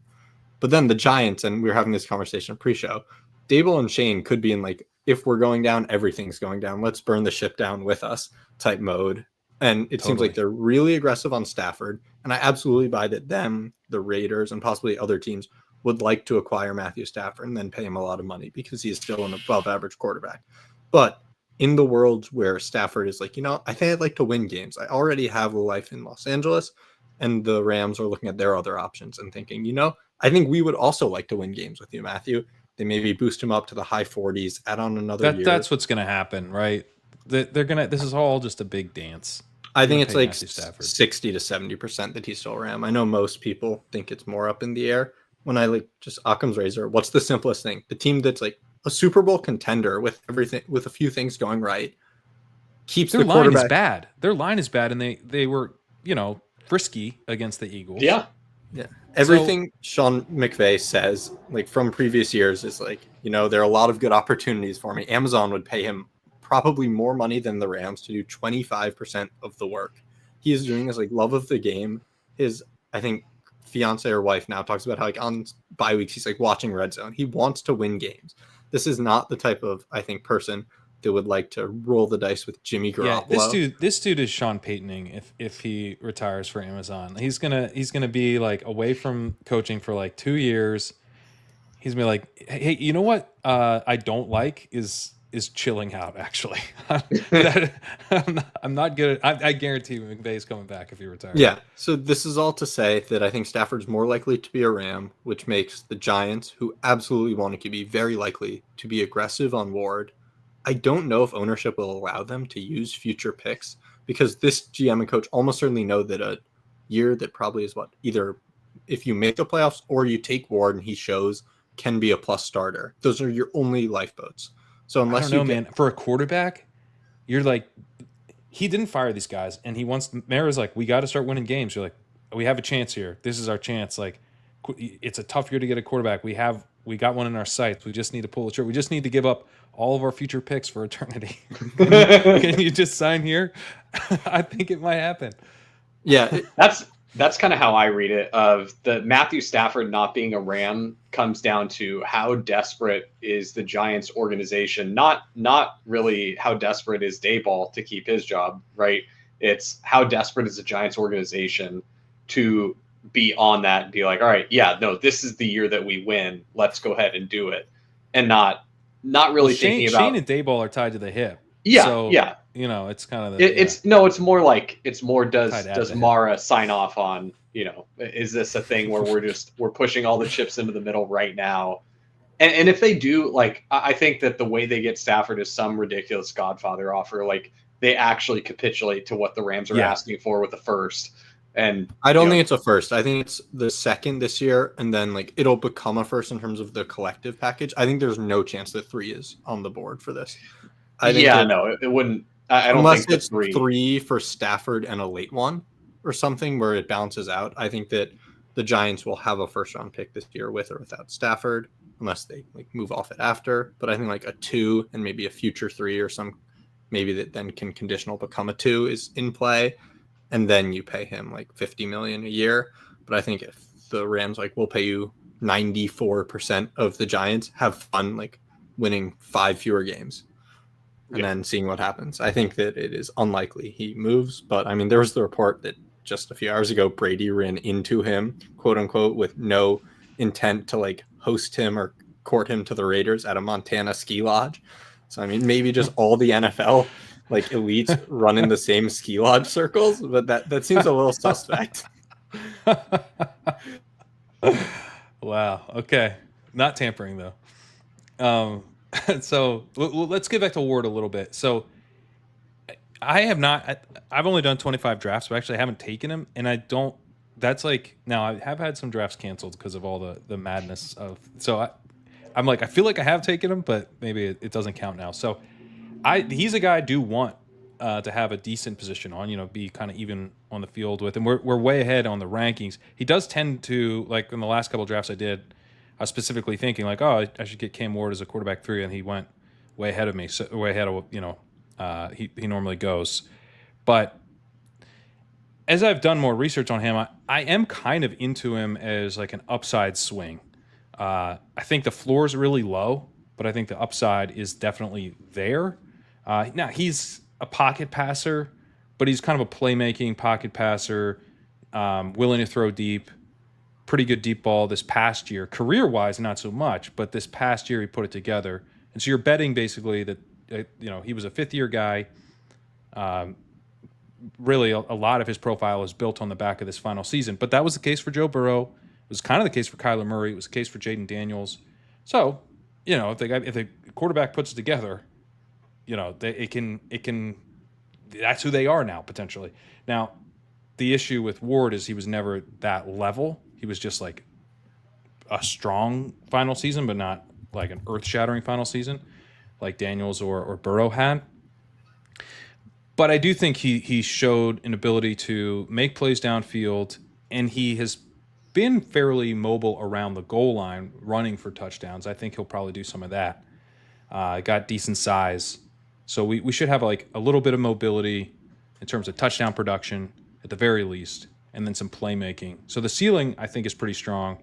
But then the Giants, and we were having this conversation pre-show, Dable and Shane could be in like, if we're going down, everything's going down. Let's burn the ship down with us type mode. And it seems like they're really aggressive on Stafford. And I absolutely buy that them, the Raiders, and possibly other teams would like to acquire Matthew Stafford and then pay him a lot of money because he is still an above average quarterback. But in the world where Stafford is like, I think I'd like to win games. I already have a life in Los Angeles, and the Rams are looking at their other options and thinking, I think we would also like to win games with you, Matthew. They maybe boost him up to the high 40s, add on another year. That's what's going to happen, right? They're gonna. This is all just a big dance. I think it's like 60 to 70% that he's still a Ram. I know most people think it's more up in the air. When I just Occam's razor, what's the simplest thing? The team that's like a Super Bowl contender with everything, with a few things going right, keeps their the quarterback. Line is bad. Their line is bad, and they were frisky against the Eagles. Yeah. Everything Sean McVay says, like from previous years, is like, there are a lot of good opportunities for me. Amazon would pay him probably more money than the Rams to do 25% of the work. He is doing this like love of the game. His, I think, fiance or wife now talks about how like on bye weeks he's like watching Red Zone. He wants to win games. This is not the type of, I think, person that would like to roll the dice with Jimmy Garoppolo. Yeah, this dude is Sean Paytoning if he retires for Amazon. He's gonna be like away from coaching for like 2 years. He's gonna be like, hey, you know what? I don't like is chilling out. Actually, I'm not good. I guarantee McVay's coming back if he retires. Yeah. So this is all to say that I think Stafford's more likely to be a Ram, which makes the Giants, who absolutely want to be, very likely to be aggressive on Ward. I don't know if ownership will allow them to use future picks because this GM and coach almost certainly know that a year that probably is either if you make the playoffs or you take Ward and he shows can be a plus starter. Those are your only lifeboats. So unless man, for a quarterback, you're like, he didn't fire these guys, and Mara's like, we got to start winning games. You're like, we have a chance here. This is our chance. Like, it's a tough year to get a quarterback. We got one in our sights. We just need to pull the trigger. We just need to give up all of our future picks for eternity. Can you just sign here? I think it might happen. Yeah, that's kind of how I read it. Of the Matthew Stafford not being a Ram comes down to how desperate is the Giants organization. Not really how desperate is Dayball to keep his job, right? It's how desperate is the Giants organization to be on that and be like, all right, yeah, no, this is the year that we win. Let's go ahead and do it, and not really thinking about Shane and Dayball are tied to the hip. Yeah, so, yeah. It's kind of it's more like does Mara sign off on, is this a thing where we're pushing all the chips into the middle right now? And if they do, like, I think that the way they get Stafford is some ridiculous Godfather offer. Like, they actually capitulate to what the Rams are asking for with the first. And I don't think it's a first. I think it's the second this year, and then like it'll become a first in terms of the collective package. I think there's no chance that 3 is on the board for this. It wouldn't. I don't unless think it's three for Stafford and a late one or something where it balances out. I think that the Giants will have a first round pick this year with or without Stafford, unless they like move off it after. But I think like a 2 and maybe a future 3 or some maybe that then can conditional become a 2 is in play. And then you pay him like $50 million a year. But I think if the Rams like will pay you 94% of the Giants, have fun like winning 5 fewer games and then seeing what happens. I think that it is unlikely he moves. But I mean, there was the report that just a few hours ago Brady ran into him, quote unquote, with no intent to like host him or court him to the Raiders at a Montana ski lodge. So I mean, maybe just all the NFL like elites run in the same ski lodge circles, but that seems a little suspect. Wow. Okay. Not tampering though. So let's get back to Ward a little bit. So I've only done 25 drafts, but actually I haven't taken him, and I don't. That's like, now I have had some drafts canceled because of all the madness of. So I'm like, I feel like I have taken him, but maybe it doesn't count now. So he's a guy I do want to have a decent position on, be kind of even on the field with, and we're way ahead on the rankings. He does tend to, like in the last couple of drafts I did, I was specifically thinking like, oh, I should get Cam Ward as a quarterback 3, and he went way ahead of me, so way ahead of he normally goes. But as I've done more research on him, I am kind of into him as like an upside swing. I think the floor is really low, but I think the upside is definitely there. Now, he's a pocket passer, but he's kind of a playmaking pocket passer, willing to throw deep, pretty good deep ball this past year. Career-wise, not so much, but this past year he put it together. And so you're betting basically that he was a fifth-year guy. Really, a lot of his profile is built on the back of this final season. But that was the case for Joe Burrow. It was kind of the case for Kyler Murray. It was the case for Jaden Daniels. So, if the quarterback puts it together, it can. That's who they are now potentially. Now, the issue with Ward is he was never that level. He was just like a strong final season, but not like an earth-shattering final season like Daniels or Burrow had. But I do think he showed an ability to make plays downfield, and he has been fairly mobile around the goal line, running for touchdowns. I think he'll probably do some of that. Got decent size. So we should have like a little bit of mobility in terms of touchdown production at the very least, and then some playmaking. So the ceiling, I think, is pretty strong.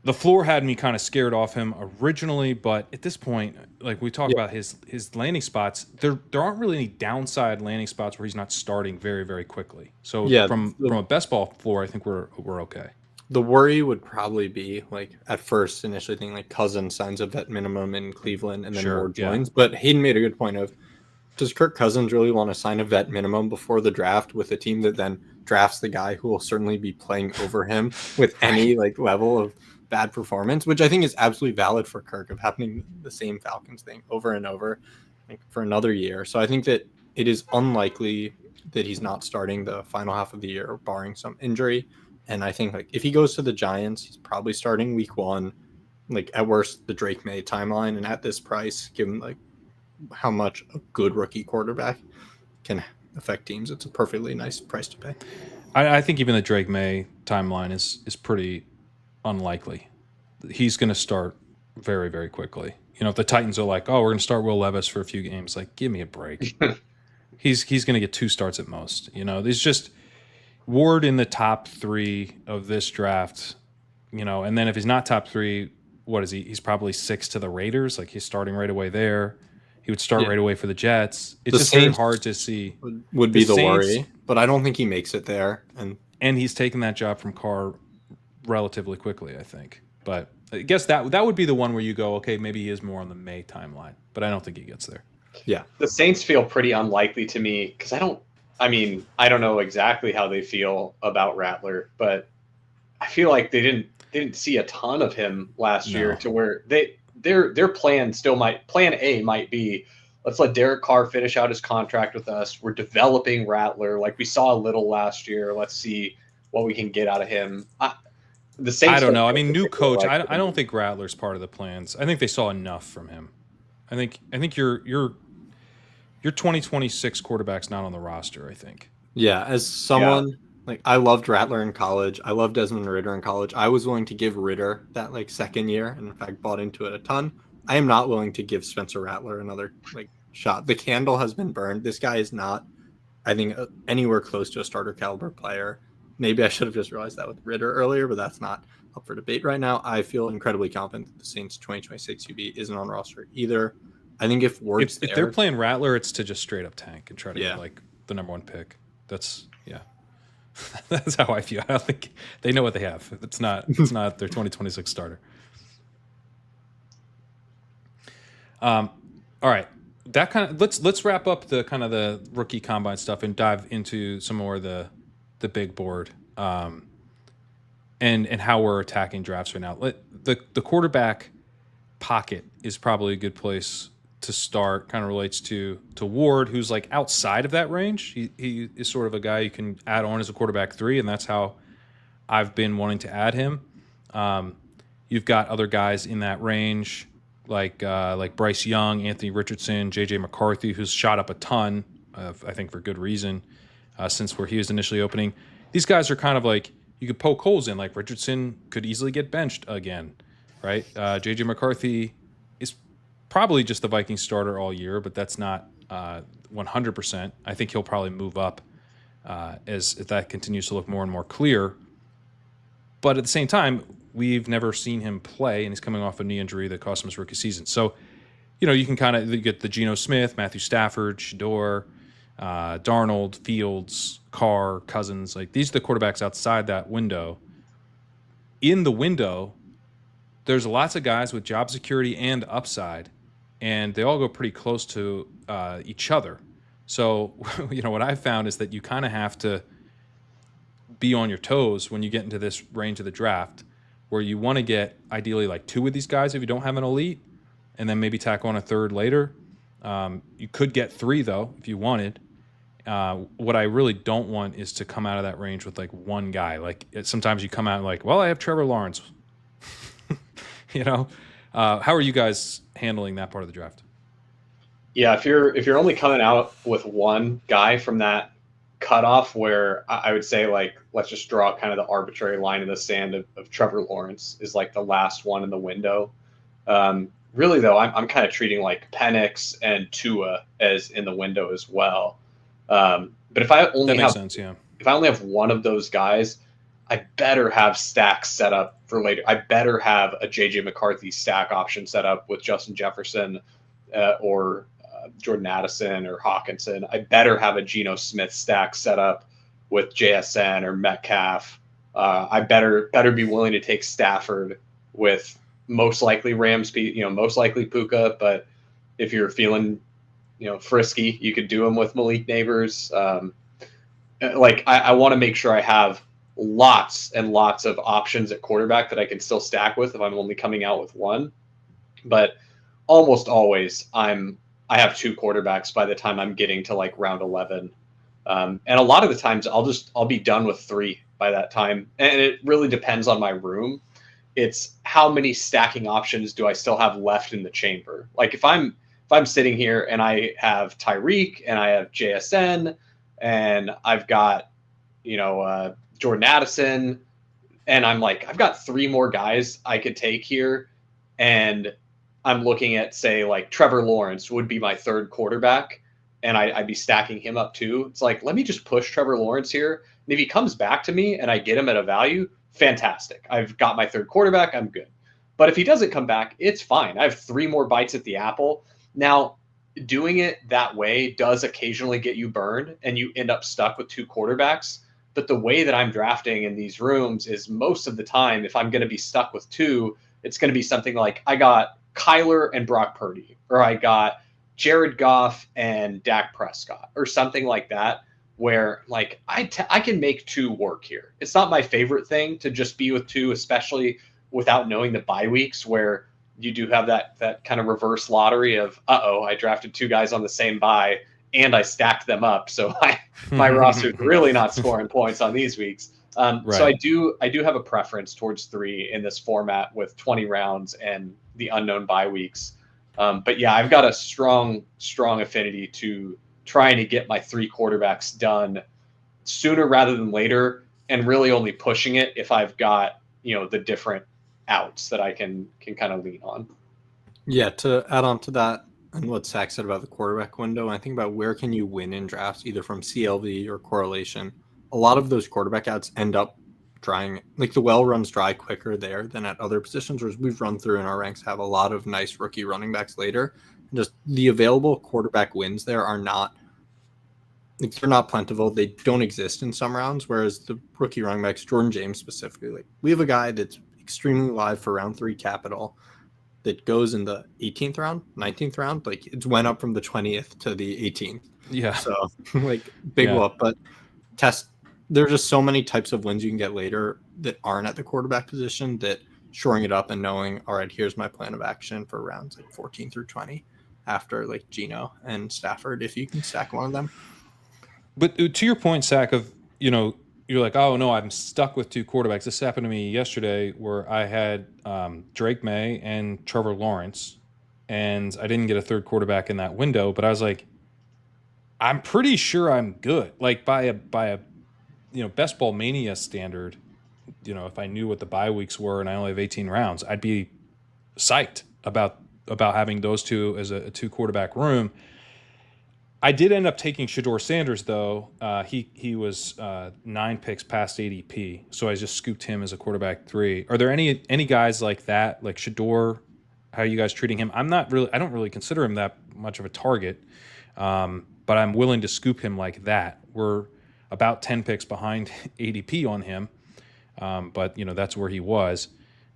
The floor had me kind of scared off him originally, but at this point, like we talked about his landing spots, there aren't really any downside landing spots where he's not starting very, very quickly. So from a best ball floor, I think we're okay. The worry would probably be like at first initially thinking like Cousins signs a vet minimum in Cleveland and then Ward joins. But Hayden made a good point of, does Kirk Cousins really want to sign a vet minimum before the draft with a team that then drafts the guy who will certainly be playing over him with any like level of bad performance, which I think is absolutely valid for Kirk, of happening the same Falcons thing over and over like, for another year. So I think that it is unlikely that he's not starting the final half of the year, barring some injury. And I think like if he goes to the Giants, he's probably starting week 1, like at worst the Drake May timeline. And at this price, given like how much a good rookie quarterback can affect teams, it's a perfectly nice price to pay. I think even the Drake May timeline is pretty unlikely. He's going to start very, very quickly. If the Titans are like, oh, we're going to start Will Levis for a few games, like, give me a break. He's going to get 2 starts at most. There's just Ward in the top 3 of this draft, and then if he's not top 3, what is he? He's probably 6 to the Raiders. Like, he's starting right away there. He would start right away for the Jets. It's just very hard to see. Would be the worry, but I don't think he makes it there. And he's taken that job from Carr relatively quickly, I think. But I guess that would be the one where you go, okay, maybe he is more on the May timeline, but I don't think he gets there. Yeah. The Saints feel pretty unlikely to me because I don't know exactly how they feel about Rattler, but I feel like they didn't see a ton of him last year to where their plan A might be, let's let Derek Carr finish out his contract with us. We're developing Rattler. Like we saw a little last year. Let's see what we can get out of him. The Saints, I don't know. I mean, new coach. I don't think Rattler's part of the plans. I think they saw enough from him. I think your 2026 quarterback's not on the roster. I think. Yeah, as someone like I loved Rattler in college. I loved Desmond Ridder in college. I was willing to give Ridder that like second year, and in fact bought into it a ton. I am not willing to give Spencer Rattler another like shot. The candle has been burned. This guy is not, I think, anywhere close to a starter caliber player. Maybe I should have just realized that with Ridder earlier, but that's not up for debate right now. I feel incredibly confident that the Saints 2026 QB isn't on roster either. I think if Ward's if they're playing Rattler, it's to just straight up tank and try to get like the number 1 pick. That's that's how I feel. I don't think they know what they have. It's not their 2026 starter. All right. That kind of let's wrap up the kind of the rookie combine stuff and dive into some more of the big board and how we're attacking drafts right now. The quarterback pocket is probably a good place to start. Kind of relates to Ward, who's like outside of that range. He is sort of a guy you can add on as a quarterback 3, and that's how I've been wanting to add him. You've got other guys in that range like Bryce Young, Anthony Richardson, J.J. McCarthy, who's shot up a ton, I think for good reason, since where he was initially opening. These guys are kind of like you could poke holes in. Like Richardson could easily get benched again, right? J.J. McCarthy is probably just the Vikings starter all year, but that's not 100%. I think he'll probably move up as that continues to look more and more clear. But at the same time, we've never seen him play, and he's coming off a knee injury that cost him his rookie season. So, you can kind of get the Geno Smith, Matthew Stafford, Shador, Darnold, Fields, Carr, Cousins. Like these are the quarterbacks outside that window. In the window, there's lots of guys with job security and upside, and they all go pretty close to each other. So, what I've found is that you kind of have to be on your toes when you get into this range of the draft, where you want to get ideally like 2 of these guys if you don't have an elite, and then maybe tack on a third later. You could get 3 though if you wanted. What I really don't want is to come out of that range with like one guy. Like sometimes you come out like, well, I have Trevor Lawrence. How are you guys handling that part of the draft? Yeah, if you're only coming out with one guy from that cutoff, where I would say, like, let's just draw kind of the arbitrary line in the sand of Trevor Lawrence is like the last one in the window. Really though, I'm kind of treating like Penix and Tua as in the window as well. But if I only have sense, yeah. If I only have one of those guys, I better have stacks set up for later. I better have a JJ McCarthy stack option set up with Justin Jefferson or Jordan Addison or Hawkinson. I better have a Geno Smith stack set up with JSN or Metcalf. I better be willing to take Stafford with most likely most likely Puka. But if you're feeling, frisky, you could do him with Malik Neighbors. I want to make sure I have lots and lots of options at quarterback that I can still stack with if I'm only coming out with one. But almost always I have 2 quarterbacks by the time I'm getting to like round 11. And a lot of the times I'll be done with 3 by that time. And it really depends on my room. It's how many stacking options do I still have left in the chamber? Like if I'm sitting here and I have Tyreek and I have JSN and I've got, Jordan Addison, and I'm like, I've got 3 more guys I could take here. And I'm looking at, say, like Trevor Lawrence would be my 3rd quarterback, and I'd be stacking him up too. It's like, let me just push Trevor Lawrence here. And if he comes back to me and I get him at a value, fantastic. I've got my 3rd quarterback. I'm good. But if he doesn't come back, it's fine. I have 3 more bites at the apple. Now, doing it that way does occasionally get you burned and you end up stuck with 2 quarterbacks. But the way that I'm drafting in these rooms is most of the time, if I'm going to be stuck with 2, it's going to be something like I got Kyler and Brock Purdy, or I got Jared Goff and Dak Prescott, or something like that, where like I can make 2 work here. It's not my favorite thing to just be with 2, especially without knowing the bye weeks, where you do have that kind of reverse lottery of, I drafted 2 guys on the same bye and I stacked them up. So my roster is really not scoring points on these weeks. Right. So I do have a preference towards 3 in this format with 20 rounds and the unknown bye weeks. But yeah, I've got a strong affinity to trying to get my 3 quarterbacks done sooner rather than later, and really only pushing it if I've got, the different outs that I can kind of lean on. Yeah, to add on to that and what Zach said about the quarterback window, I think about where can you win in drafts, either from CLV or correlation. A lot of those quarterback outs end up drying, like the well runs dry quicker there than at other positions, whereas we've run through in our ranks have a lot of nice rookie running backs later. And just the available quarterback wins there are not, like, they're not plentiful. They don't exist in some rounds, whereas the rookie running backs, Jordan James specifically, like we have a guy that's extremely live for round 3 capital that goes in the 18th round, 19th round. Like it's went up from the 20th to the 18th. Yeah. So like big whoop, but there's just so many types of wins you can get later that aren't at the quarterback position that shoring it up and knowing, all right, here's my plan of action for rounds like 14 through 20 after like Geno and Stafford, if you can stack one of them. But to your point, Zach, of, you're like, oh no, I'm stuck with 2 quarterbacks. This happened to me yesterday where I had Drake May and Trevor Lawrence, and I didn't get a 3rd quarterback in that window, but I was like, I'm pretty sure I'm good. Like by a best ball mania standard, if I knew what the bye weeks were and I only have 18 rounds, I'd be psyched about having those 2 as a 2 quarterback room. I did end up taking Shedeur Sanders though. He was 9 picks past ADP, so I just scooped him as a quarterback 3. Are there any guys like that, like Shedeur? How are you guys treating him? I don't really consider him that much of a target, but I'm willing to scoop him like that. We're about 10 picks behind ADP on him, but that's where he was.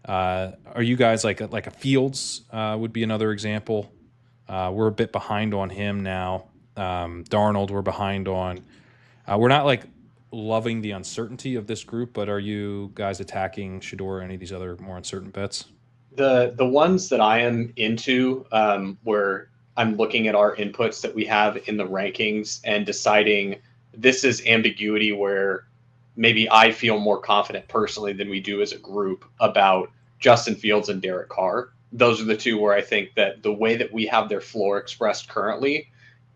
Are you guys like a Fields would be another example? We're a bit behind on him now. Darnold, we're behind on. We're not like loving the uncertainty of this group, but are you guys attacking Shador or any of these other more uncertain bets? The ones that I am into, where I'm looking at our inputs that we have in the rankings and deciding this is ambiguity where maybe I feel more confident personally than we do as a group about Justin Fields and Derek Carr. Those are the two where I think that the way that we have their floor expressed currently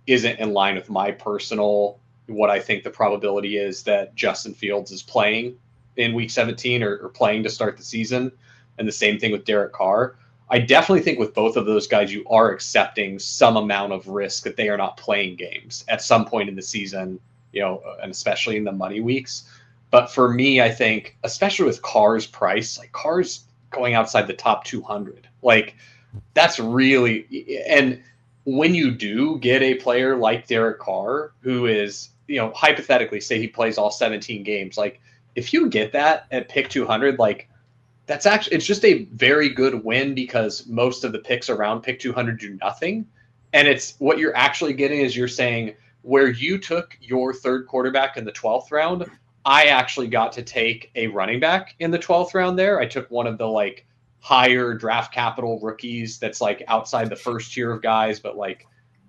isn't in line with my personal, what I think the probability is that Justin Fields is playing in week 17 or playing to start the season. And the same thing with Derek Carr. I definitely think with both of those guys, you are accepting some amount of risk that they are not playing games at some point in the season, and especially in the money weeks. But for me, I think, especially with Carr's price, like Carr's going outside the top 200, like that's really, and when you do get a player like Derek Carr, who is, hypothetically, say he plays all 17 games, like if you get that at pick 200, like that's actually, it's just a very good win because most of the picks around pick 200 do nothing. And it's what you're actually getting is you're saying where you took your third quarterback in the 12th round, I actually got to take a running back in the 12th round there. I took one of the like higher draft capital rookies that's like outside the first tier of guys, but like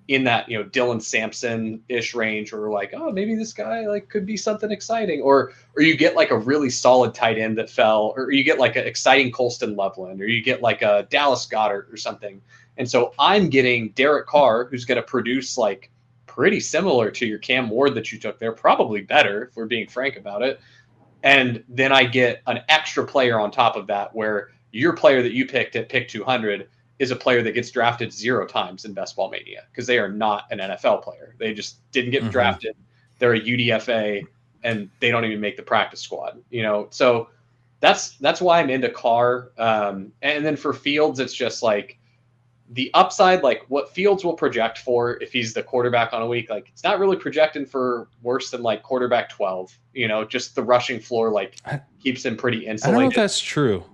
in that, Dylan Sampson-ish range, or like, oh, maybe this guy like could be something exciting, or you get like a really solid tight end that fell, or you get like an exciting Colston Loveland, or you get like a Dallas Goedert or something. And so I'm getting Derek Carr, who's going to produce like pretty similar to your Cam Ward that you took there, probably better if we're being frank about it. And then I get an extra player on top of that, where your player that you picked at pick 200 is a player that gets drafted 0 times in Best Ball Mania because they are not an NFL player. They just didn't get drafted. They're a UDFA and they don't even make the practice squad, So that's why I'm into Carr. And then for Fields, it's just like the upside, like what Fields will project for if he's the quarterback on a week, like it's not really projecting for worse than like quarterback 12, just the rushing floor, like keeps him pretty insulated. I don't know if that's true.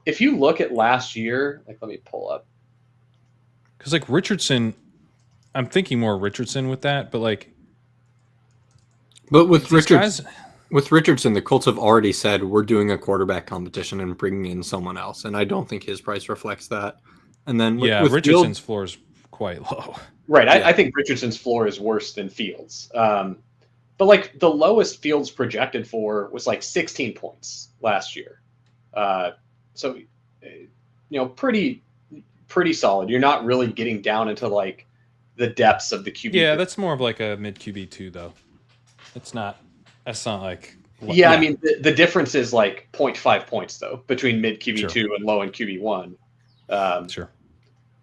If you look at last year, like let me pull up. Because like Richardson, I'm thinking more Richardson with that, but like. But with Richardson, the Colts have already said we're doing a quarterback competition and bringing in someone else, and I don't think his price reflects that. And then with Richardson's floor is quite low. Right, I think Richardson's floor is worse than Fields. But like the lowest Fields projected for was like 16 points last year. So, pretty solid. You're not really getting down into like the depths of the QB. Yeah, that's more of like a mid QB2 though. That's not like. Yeah, I mean the difference is like 0.5 points though between mid QB2 and low in QB1. Sure.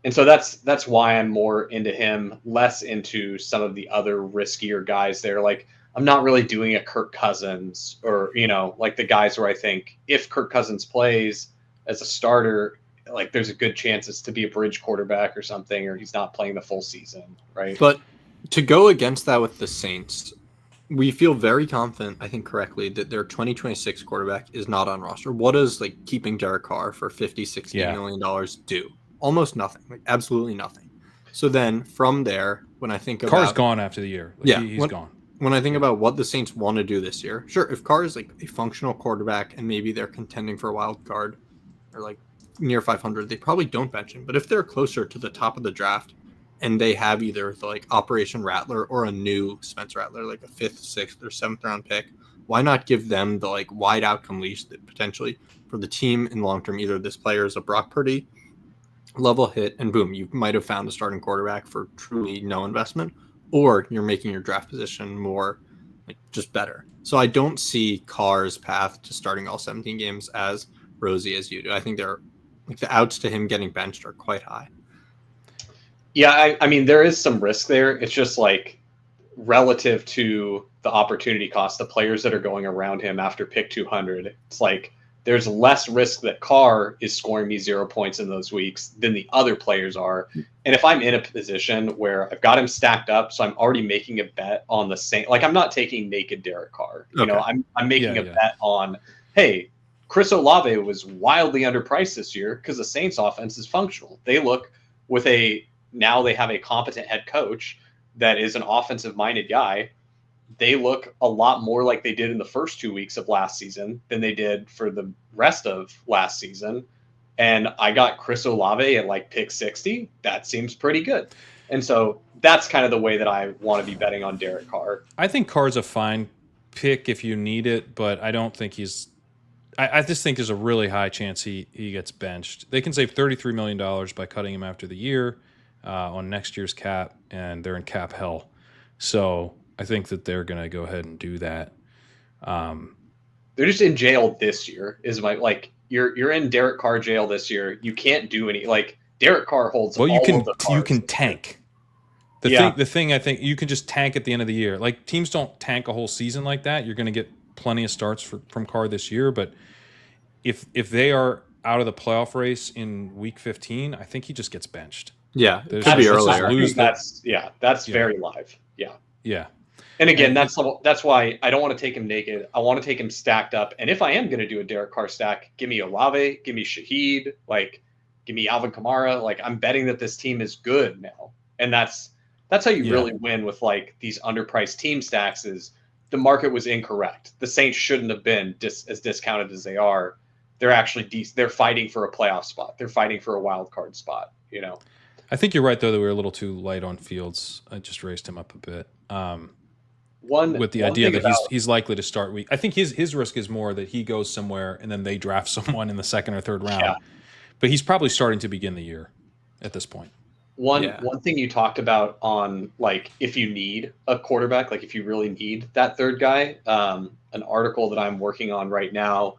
And so that's why I'm more into him, less into some of the other riskier guys there. Like I'm not really doing a Kirk Cousins or, like the guys where I think if Kirk Cousins plays as a starter, like there's a good chance it's to be a bridge quarterback or something, or he's not playing the full season, right? But to go against that with the Saints, we feel very confident, I think correctly, that their 2026 quarterback is not on roster. What does like keeping Derek Carr for $50-$60 million do? Almost nothing, like absolutely nothing. So then from there, when I think about Carr's gone after the year, he's gone. When I think about what the Saints want to do this year, sure, if Carr is like a functional quarterback and maybe they're contending for a wild card or like near 500, they probably don't bench him. But if they're closer to the top of the draft and they have either the like Operation Rattler or a new Spencer Rattler, like a 5th, 6th, or 7th round pick, why not give them the like wide outcome leash that potentially for the team in long term, either this player is a Brock Purdy level hit and boom, you might have found a starting quarterback for truly no investment, or you're making your draft position more like just better. So I don't see Carr's path to starting all 17 games as rosy as you do. I think they're like the outs to him getting benched are quite high. Yeah, I mean, there is some risk there. It's just like relative to the opportunity cost, the players that are going around him after pick 200, it's like there's less risk that Carr is scoring me 0 points in those weeks than the other players are. And if I'm in a position where I've got him stacked up, so I'm already making a bet on the same, like I'm not taking naked Derek Carr. I'm making a bet on, hey, Chris Olave was wildly underpriced this year because the Saints offense is functional. They look with a now they have a competent head coach that is an offensive-minded guy. They look a lot more like they did in the first 2 weeks of last season than they did for the rest of last season. And I got Chris Olave at like pick 60. That seems pretty good. And so that's kind of the way that I want to be betting on Derek Carr. I think Carr's a fine pick if you need it, but I don't think he's. I just think there's a really high chance he gets benched. They can save $33 million by cutting him after the year on next year's cap, and they're in cap hell. So I think that they're going to go ahead and do that. They're just in jail this year. Is my like you're in Derek Carr jail this year. You can't do any like Derek Carr holds. Well, all of the you can cards. tank. The thing I think you can just tank at the end of the year. Like teams don't tank a whole season like that. You're going to get plenty of starts from Carr this year, but if they are out of the playoff race in week 15, I think he just gets benched. Yeah, it could be earlier. That's very live. Yeah. And again, that's why I don't want to take him naked. I want to take him stacked up. And if I am going to do a Derek Carr stack, give me Olave, give me Shaheed, like give me Alvin Kamara. Like I'm betting that this team is good now, and that's how you really win with like these underpriced team stacks. Is the market was incorrect. The Saints shouldn't have been as discounted as they are. They're actually they're fighting for a playoff spot. They're fighting for a wild card spot. You know. I think you're right though that we were a little too light on Fields. I just raised him up a bit. With the idea that he's likely to start week. I think his risk is more that he goes somewhere and then they draft someone in the second or third round. Yeah. But he's probably starting to begin the year at this point. One thing you talked about on like if you need a quarterback, like if you really need that third guy, an article that I'm working on right now,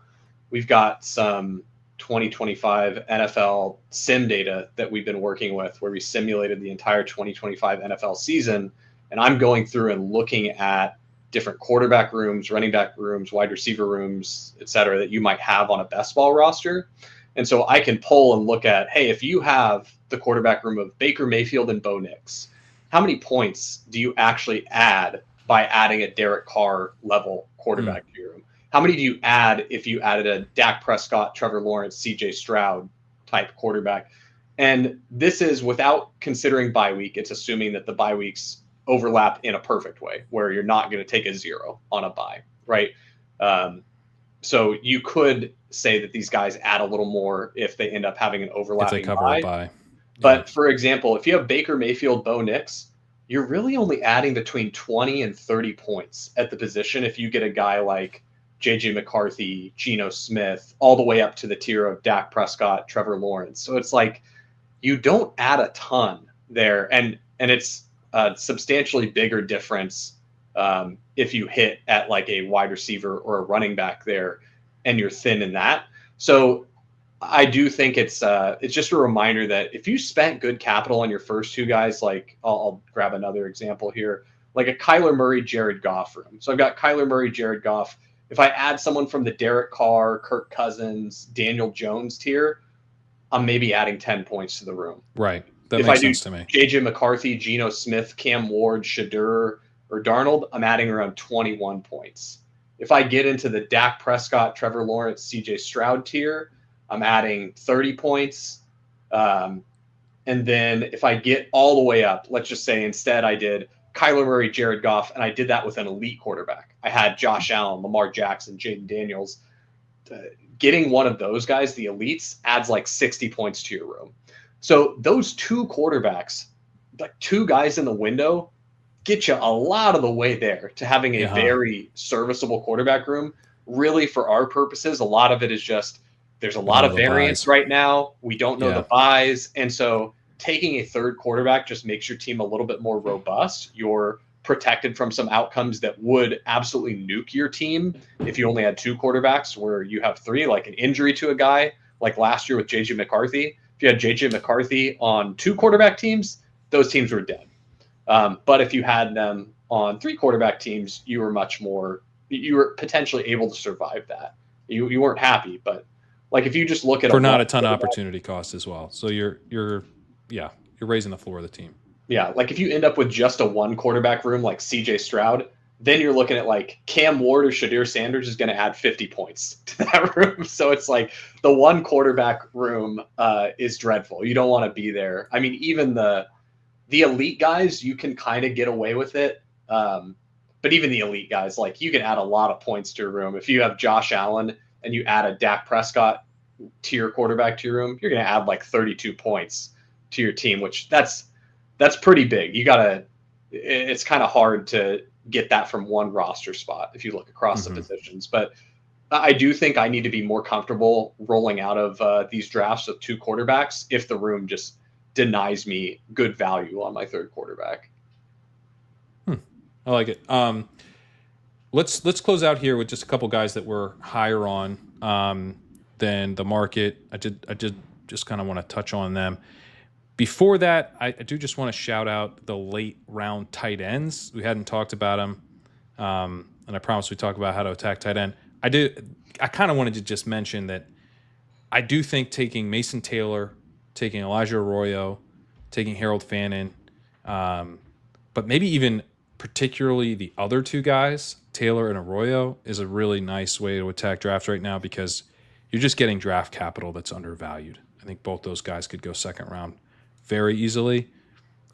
we've got some 2025 NFL sim data that we've been working with where we simulated the entire 2025 NFL season. And I'm going through and looking at different quarterback rooms, running back rooms, wide receiver rooms, et cetera, that you might have on a best ball roster. And so I can pull and look at, hey, if you have the quarterback room of Baker Mayfield and Bo Nix, how many points do you actually add by adding a Derek Carr level quarterback to your room? How many do you add if you added a Dak Prescott, Trevor Lawrence, CJ Stroud type quarterback? And this is without considering bye week. It's assuming that the bye weeks overlap in a perfect way where you're not going to take a 0 on a bye, right? So you could say that these guys add a little more if they end up having an overlapping if they cover a bye. But for example, if you have Baker Mayfield, Bo Nix, you're really only adding between 20 and 30 points at the position if you get a guy like JJ McCarthy, Geno Smith, all the way up to the tier of Dak Prescott, Trevor Lawrence. So it's like you don't add a ton there, and it's a substantially bigger difference if you hit at like a wide receiver or a running back there and you're thin in that. So I do think it's just a reminder that if you spent good capital on your first two guys, like I'll grab another example here, like a Kyler Murray, Jared Goff room. So I've got Kyler Murray, Jared Goff. If I add someone from the Derek Carr, Kirk Cousins, Daniel Jones tier, I'm maybe adding 10 points to the room. Right. That makes sense to me. JJ McCarthy, Geno Smith, Cam Ward, Shadur, or Darnold, I'm adding around 21 points. If I get into the Dak Prescott, Trevor Lawrence, CJ Stroud tier, I'm adding 30 points. And then if I get all the way up, let's just say instead I did Kyler Murray, Jared Goff, and I did that with an elite quarterback. I had Josh Allen, Lamar Jackson, Jaden Daniels. Getting one of those guys, the elites, adds like 60 points to your room. So those two quarterbacks, like two guys in the window, get you a lot of the way there to having a very serviceable quarterback room. Really, for our purposes, a lot of it is just there's a lot of variance right now. We don't know the buys. And so taking a third quarterback just makes your team a little bit more robust. You're protected from some outcomes that would absolutely nuke your team if you only had two quarterbacks where you have three, like an injury to a guy, like last year with JJ McCarthy. If you had JJ McCarthy on two quarterback teams, those teams were dead. But if you had them on three quarterback teams, you were potentially able to survive that. You weren't happy, but like if you just look at for not a ton of opportunity cost as well. So you're raising the floor of the team. Yeah, like if you end up with just a one quarterback room like CJ Stroud, then you're looking at like Cam Ward or Shadur Sanders is going to add 50 points to that room. So it's like the one quarterback room is dreadful. You don't want to be there. I mean, even the The elite guys, you can kind of get away with it. But even the elite guys, like you can add a lot of points to your room. If you have Josh Allen and you add a Dak Prescott tier quarterback to your room, you're going to add like 32 points to your team, which that's pretty big. It's kind of hard to get that from one roster spot if you look across the positions. But I do think I need to be more comfortable rolling out of these drafts with 2 quarterbacks if the room just denies me good value on my 3rd quarterback. I like it. Let's close out here with just a couple guys that were higher on than the market. I did just kind of want to touch on them. Before that, I do just want to shout out the late round tight ends. We hadn't talked about them, and I promised we'd talk about how to attack tight end. I kind of wanted to just mention that I do think taking Mason Taylor, taking Elijah Arroyo, taking Harold Fannin, but maybe even particularly the other 2 guys, Taylor and Arroyo, is a really nice way to attack drafts right now because you're just getting draft capital that's undervalued. I think both those guys could go 2nd round very easily,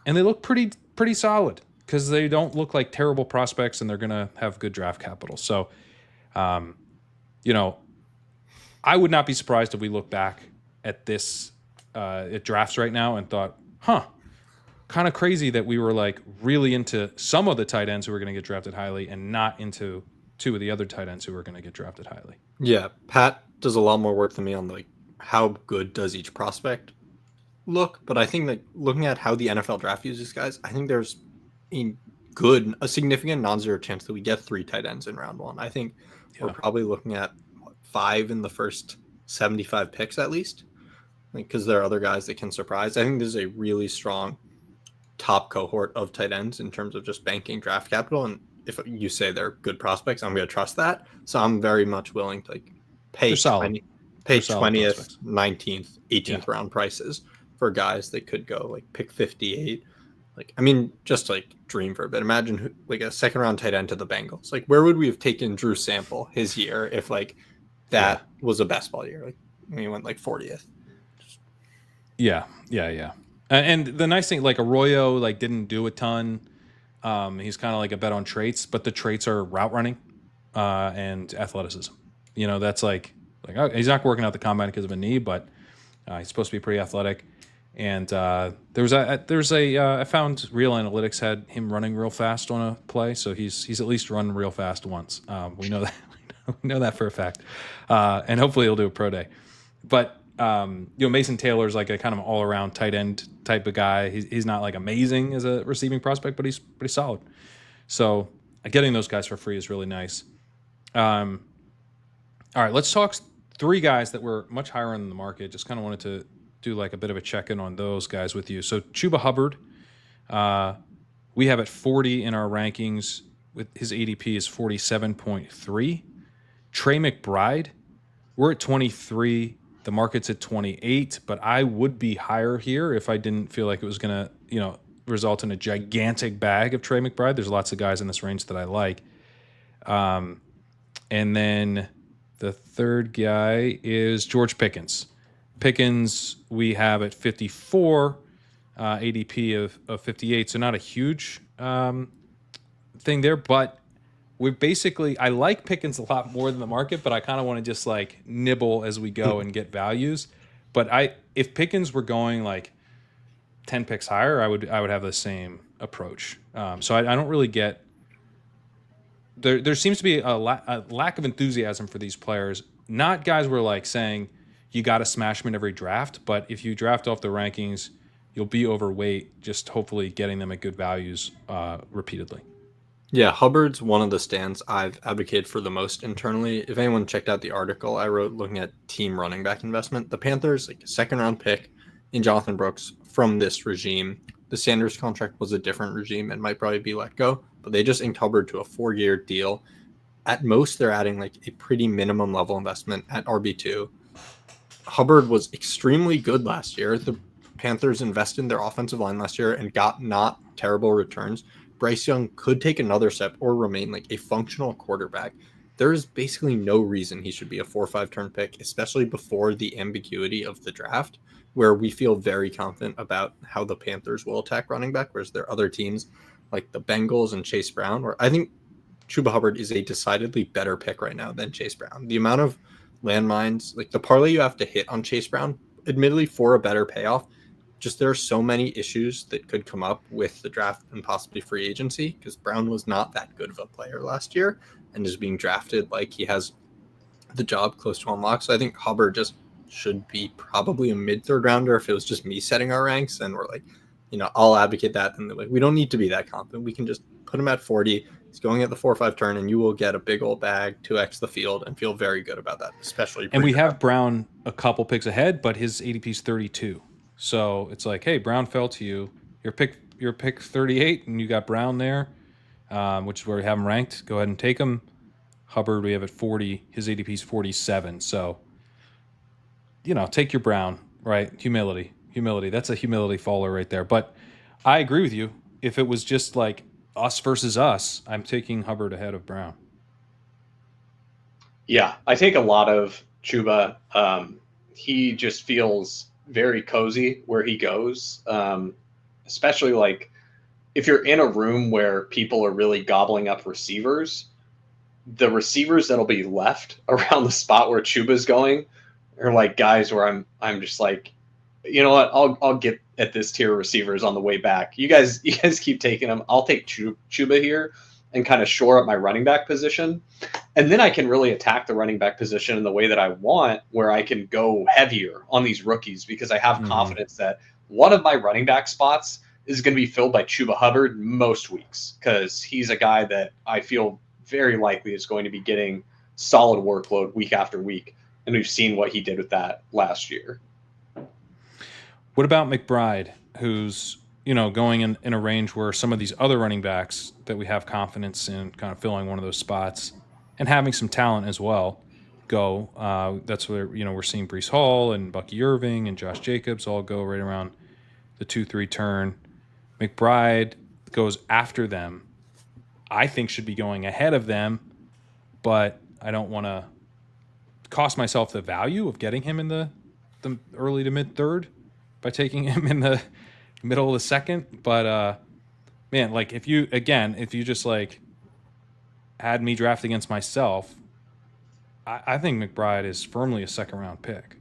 and they look pretty solid because they don't look like terrible prospects and they're going to have good draft capital. So, I would not be surprised if we look back at this at drafts right now and thought, kind of crazy that we were like really into some of the tight ends who were going to get drafted highly and not into 2 of the other tight ends who were going to get drafted highly. Yeah, Pat does a lot more work than me on like how good does each prospect look, but I think like looking at how the NFL draft uses guys, I think there's a significant non-zero chance that we get 3 tight ends in round 1. I think we're probably looking at 5 in the first 75 picks at least, because there are other guys that can surprise. I think there's a really strong top cohort of tight ends in terms of just banking draft capital, and if you say they're good prospects, I'm going to trust that. So I'm very much willing to like pay 20th, 19th, 18th round prices for guys that could go like pick 58. Like, I mean, just like dream for a bit. Imagine like a 2nd round tight end to the Bengals. Like, where would we have taken Drew Sample his year if like that was a best ball year? Like, he went like 40th. Yeah. And the nice thing, like Arroyo, like didn't do a ton. He's kind of like a bet on traits, but the traits are route running and athleticism. That's like he's not working out the combine because of a knee, but he's supposed to be pretty athletic. And I found Real Analytics had him running real fast on a play, so he's at least run real fast once. We know that we know that for a fact, and hopefully he'll do a pro day. But Mason Taylor's like a kind of all around tight end type of guy. He's not like amazing as a receiving prospect, but he's pretty solid. So getting those guys for free is really nice. All right, let's talk 3 guys that were much higher in the market. Just kind of wanted to do like a bit of a check-in on those guys with you. So Chuba Hubbard, we have at 40 in our rankings. With his ADP is 47.3. Trey McBride, we're at 23. The market's at 28, but I would be higher here if I didn't feel like it was going to, result in a gigantic bag of Trey McBride. There's lots of guys in this range that I like. And then the 3rd guy is George Pickens. Pickens we have at 54, ADP of 58, so not a huge thing there, but I like Pickens a lot more than the market, but I kind of want to just like nibble as we go and get values. But if Pickens were going like 10 picks higher, I would have the same approach. So I don't really get there seems to be a lack of enthusiasm for these players. Not guys were like saying you got to smash them in every draft, but if you draft off the rankings, you'll be overweight, just hopefully getting them at good values repeatedly. Yeah, Hubbard's one of the stands I've advocated for the most internally. If anyone checked out the article I wrote looking at team running back investment, the Panthers, like a 2nd round pick in Jonathan Brooks from this regime. The Sanders contract was a different regime and might probably be let go, but they just inked Hubbard to a 4-year deal. At most, they're adding like a pretty minimum level investment at RB2. Hubbard was extremely good last year. The Panthers invested in their offensive line last year and got not terrible returns. Bryce Young could take another step or remain like a functional quarterback. there's basically no reason he should be a 4 or 5 turn pick, especially before the ambiguity of the draft, where we feel very confident about how the Panthers will attack running back, whereas there are other teams like the Bengals and Chase Brown, where I think Chuba Hubbard is a decidedly better pick right now than Chase Brown. The amount of landmines, like the parlay you have to hit on Chase Brown, admittedly for a better payoff, just there are so many issues that could come up with the draft and possibly free agency because Brown was not that good of a player last year and is being drafted like he has the job close to unlock. So I think Hubbard just should be probably a mid-third rounder. If it was just me setting our ranks, then we're like, I'll advocate that. And like, we don't need to be that confident. We can just put him at 40. He's going at the 4 or 5 turn, and you will get a big old bag, 2x the field, and feel very good about that, especially. And we have Brown a couple picks ahead, but his ADP is 32. So it's like, hey, Brown fell to you. Your pick 38, and you got Brown there, which is where we have him ranked. Go ahead and take him. Hubbard, we have at 40. His ADP is 47. So, take your Brown, right? Humility. That's a humility faller right there. But I agree with you. If it was just like us versus us, I'm taking Hubbard ahead of Brown. Yeah, I take a lot of Chuba. He just feels very cozy where he goes, especially like if you're in a room where people are really gobbling up receivers, the receivers that'll be left around the spot where Chuba's going are like guys where I'm just like, you know what, I'll get at this tier of receivers on the way back. You guys keep taking them. I'll take Chuba here and kind of shore up my running back position. And then I can really attack the running back position in the way that I want, where I can go heavier on these rookies because I have confidence that one of my running back spots is going to be filled by Chuba Hubbard most weeks because he's a guy that I feel very likely is going to be getting solid workload week after week. And we've seen what he did with that last year. What about McBride, who's going in a range where some of these other running backs that we have confidence in kind of filling one of those spots and having some talent as well go. That's where, we're seeing Breece Hall and Bucky Irving and Josh Jacobs all go right around the 2-3 turn. McBride goes after them. I think should be going ahead of them, but I don't want to cost myself the value of getting him in the early to mid third by taking him in the middle of the second. But man, like if you just like had me draft against myself, I think McBride is firmly a second round pick.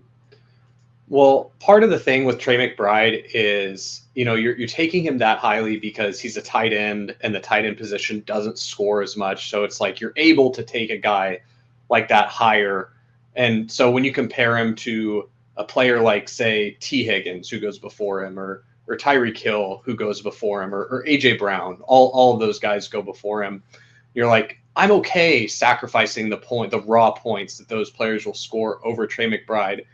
Well, part of the thing with Trey McBride is, you're taking him that highly because he's a tight end and the tight end position doesn't score as much. So it's like you're able to take a guy like that higher. And so when you compare him to a player like, say, T. Higgins, who goes before him, or Tyreek Hill, who goes before him, or A.J. Brown, all of those guys go before him, you're like, I'm okay sacrificing the raw points that those players will score over Trey McBride.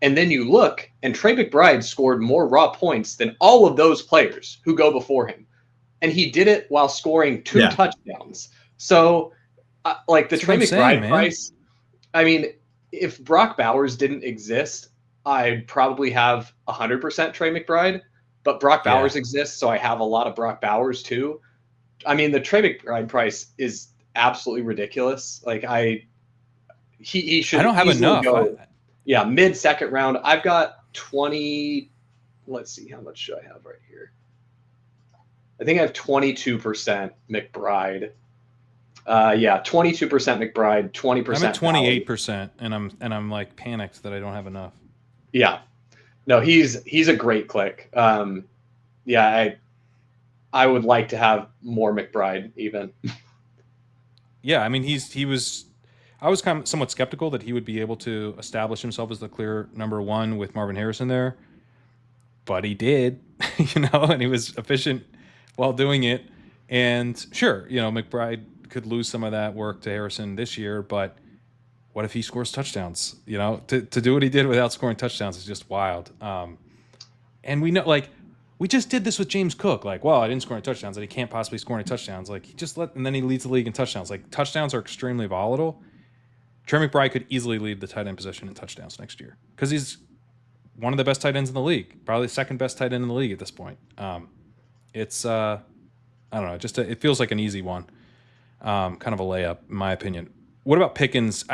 And then you look, and Trey McBride scored more raw points than all of those players who go before him. And he did it while scoring 2 touchdowns. So, like the Trey McBride price, I mean, if Brock Bowers didn't exist, I'd probably have 100% Trey McBride. But Brock Bowers exists, so I have a lot of Brock Bowers too. I mean, the Trey McBride price is absolutely ridiculous. Like he should. I don't have enough. Yeah, mid-second round. I've got 20. Let's see, how much do I have right here? I think I have 22% McBride. 22% McBride, 20%. I'm at 28%, and I'm like panicked that I don't have enough. Yeah, no, he's a great click. I would like to have more McBride even. Yeah, I mean I was kind of somewhat skeptical that he would be able to establish himself as the clear number one with Marvin Harrison there, but he did, and he was efficient while doing it. And sure, McBride could lose some of that work to Harrison this year, but what if he scores touchdowns? To do what he did without scoring touchdowns is just wild. And we know, like, we just did this with James Cook. Like, well, I didn't score any touchdowns, and he can't possibly score any touchdowns. Like, and then he leads the league in touchdowns. Like, touchdowns are extremely volatile. Trey McBride could easily lead the tight end position in touchdowns next year because he's one of the best tight ends in the league, probably the second best tight end in the league at this point. It's I don't know, it feels like an easy one, kind of a layup in my opinion. what about Pickens?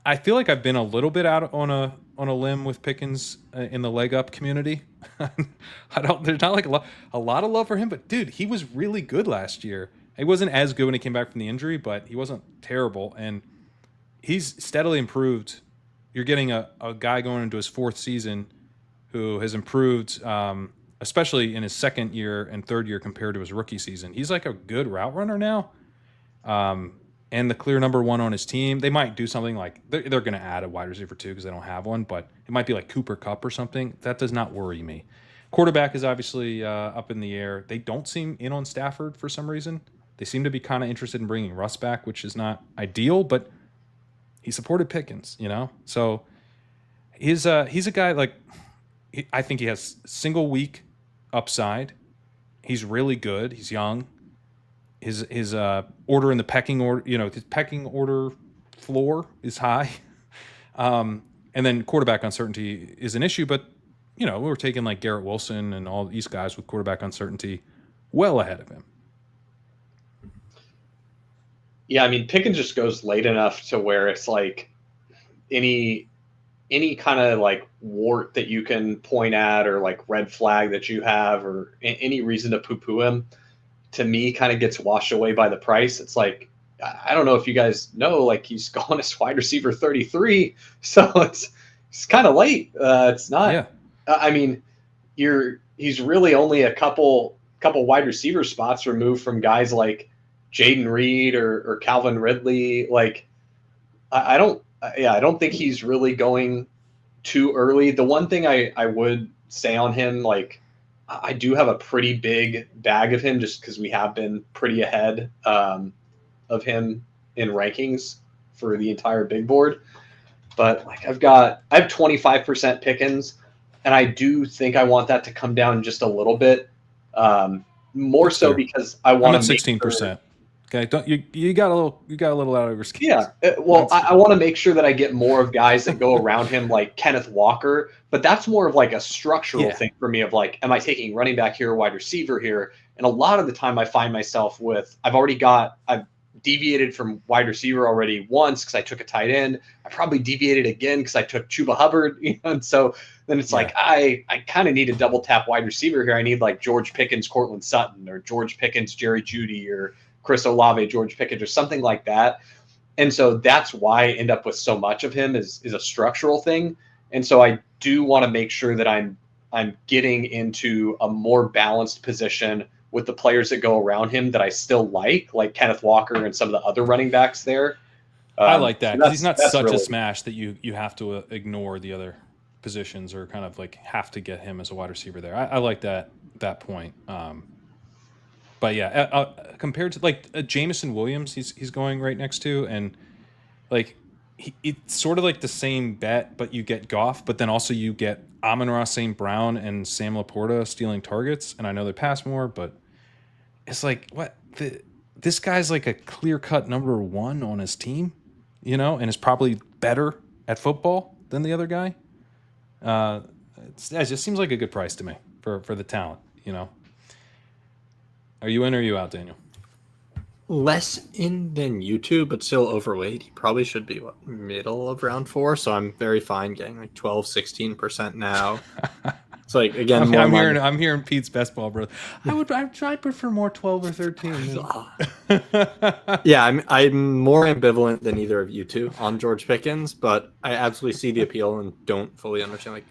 I feel like I've been a little bit out on a limb with Pickens in the leg up community. I don't. There's not like a lot of love for him, but dude, he was really good last year. He wasn't as good when he came back from the injury, but he wasn't terrible, and he's steadily improved. You're getting a guy going into his fourth season who has improved, especially in his second year and third year compared to his rookie season. He's like a good route runner now. And the clear number one on his team. They might do something like they're going to add a wide receiver too because they don't have one, but it might be like Cooper Kupp or something. That does not worry me. Quarterback is obviously up in the air. They don't seem in on Stafford for some reason. They seem to be kind of interested in bringing Russ back, which is not ideal, but he supported Pickens, you know? So he's a guy like I think he has single week upside. He's really good. He's young. His order in the pecking order, his pecking order floor is high. And then quarterback uncertainty is an issue, but we're taking like Garrett Wilson and all these guys with quarterback uncertainty well ahead of him. Yeah, I mean, Pickens just goes late enough to where it's like any kind of like wart that you can point at or like red flag that you have or any reason to poo-poo him, to me, kind of gets washed away by the price. It's like, I don't know if you guys know, like he's gone as wide receiver 33, so it's kind of late. It's not. Yeah. I mean, he's really only a couple wide receiver spots removed from guys like Jaden Reed or Calvin Ridley. Like, I don't think he's really going too early. The one thing I would say on him, like, I do have a pretty big bag of him just because we have been pretty ahead of him in rankings for the entire big board. But like I have 25% Pickens, and I do think I want that to come down just a little bit. More That's so fair. because I want I'm to at 16%. Okay, don't you got a little out of your skis. Yeah, well, I want to make sure that I get more of guys that go around him, like Kenneth Walker. But that's more of like a structural thing for me. Of like, am I taking running back here, wide receiver here? And a lot of the time, I find myself with I've deviated from wide receiver already once because I took a tight end. I probably deviated again because I took Chuba Hubbard. And so then it's like I kind of need a double tap wide receiver here. I need like George Pickens, Cortland Sutton, or George Pickens, Jerry Jeudy, or Chris Olave, George Pickens, or something like that. And so that's why I end up with so much of him is a structural thing. And so I do want to make sure that I'm getting into a more balanced position with the players that go around him that I still like Kenneth Walker and some of the other running backs there. I like that because he's not such really a smash that you have to ignore the other positions or kind of like have to get him as a wide receiver there. I like that point. But yeah, compared to like Jameson Williams, he's going right next to, and like it's sort of like the same bet, but you get Goff, but then also you get Amon-Ra St. Brown and Sam Laporta stealing targets, and I know they pass more, but it's like this guy's like a clear-cut number one on his team, and is probably better at football than the other guy. It just seems like a good price to me for the talent, Are you in or are you out, Daniel? Less in than you two, but still overweight. He probably should be middle of round 4, so I'm very fine getting like 12, 16% now. It's like, again, I'm hearing Pete's best ball, bro. I prefer more 12 or 13. Yeah, I'm more ambivalent than either of you two on George Pickens, but I absolutely see the appeal and don't fully understand like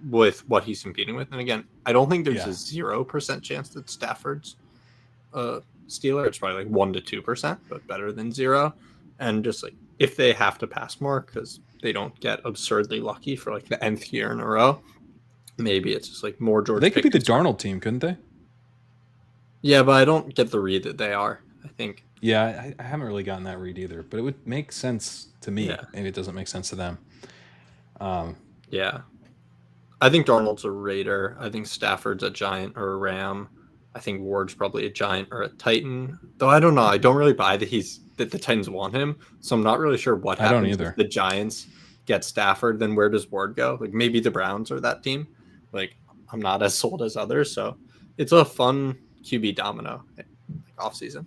with what he's competing with. And again, I don't think there's a 0% chance that Stafford's Steeler. It's probably like 1 to 2%, but better than 0. And just like if they have to pass more because they don't get absurdly lucky for like the nth year in a row, maybe it's just like more George. They could be the Darnold team, couldn't they? Yeah, but I don't get the read that they are. I think. Yeah, I haven't really gotten that read either, but it would make sense to me. Yeah. Maybe it doesn't make sense to them. Yeah, I think Darnold's a Raider. I think Stafford's a Giant or a Ram. I think Ward's probably a Giant or a Titan. Though I don't know. I don't really buy that the Titans want him. So I'm not really sure what happens. I don't either. If the Giants get Stafford, then where does Ward go? Like maybe the Browns are that team. Like I'm not as sold as others. So it's a fun QB domino offseason.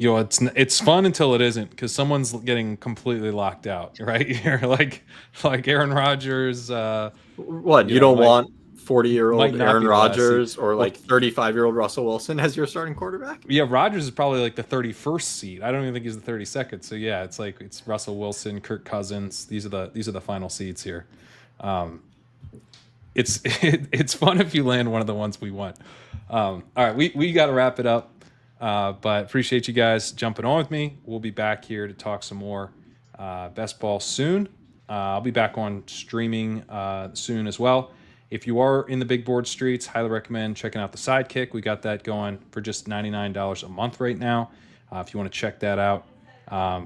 it's fun until it isn't, because someone's getting completely locked out, right? You're like Aaron Rodgers. What, you don't want might 40-year-old not Aaron be the last seed. Rodgers or Well, like 35-year-old Russell Wilson as your starting quarterback? yeah, Rodgers is probably like the 31st seed. I don't even think he's the 32nd. So yeah, it's Russell Wilson, Kirk Cousins. These are the final seeds here. It's fun if you land one of the ones we want. All right, we got to wrap it up. But appreciate you guys jumping on with me. We'll be back here to talk some more best ball soon. I'll be back on streaming soon as well. If you are in the big board streets, highly recommend checking out the Sidekick. We got that going for just $99 a month right now. If you want to check that out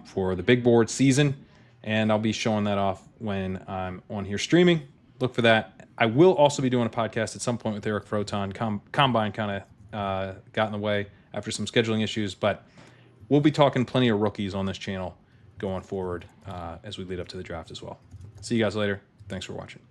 for the big board season, and I'll be showing that off when I'm on here streaming. Look for that. I will also be doing a podcast at some point with Eric Froton. Combine kind of got in the way after some scheduling issues, but we'll be talking plenty of rookies on this channel going forward as we lead up to the draft as well. See you guys later. Thanks for watching.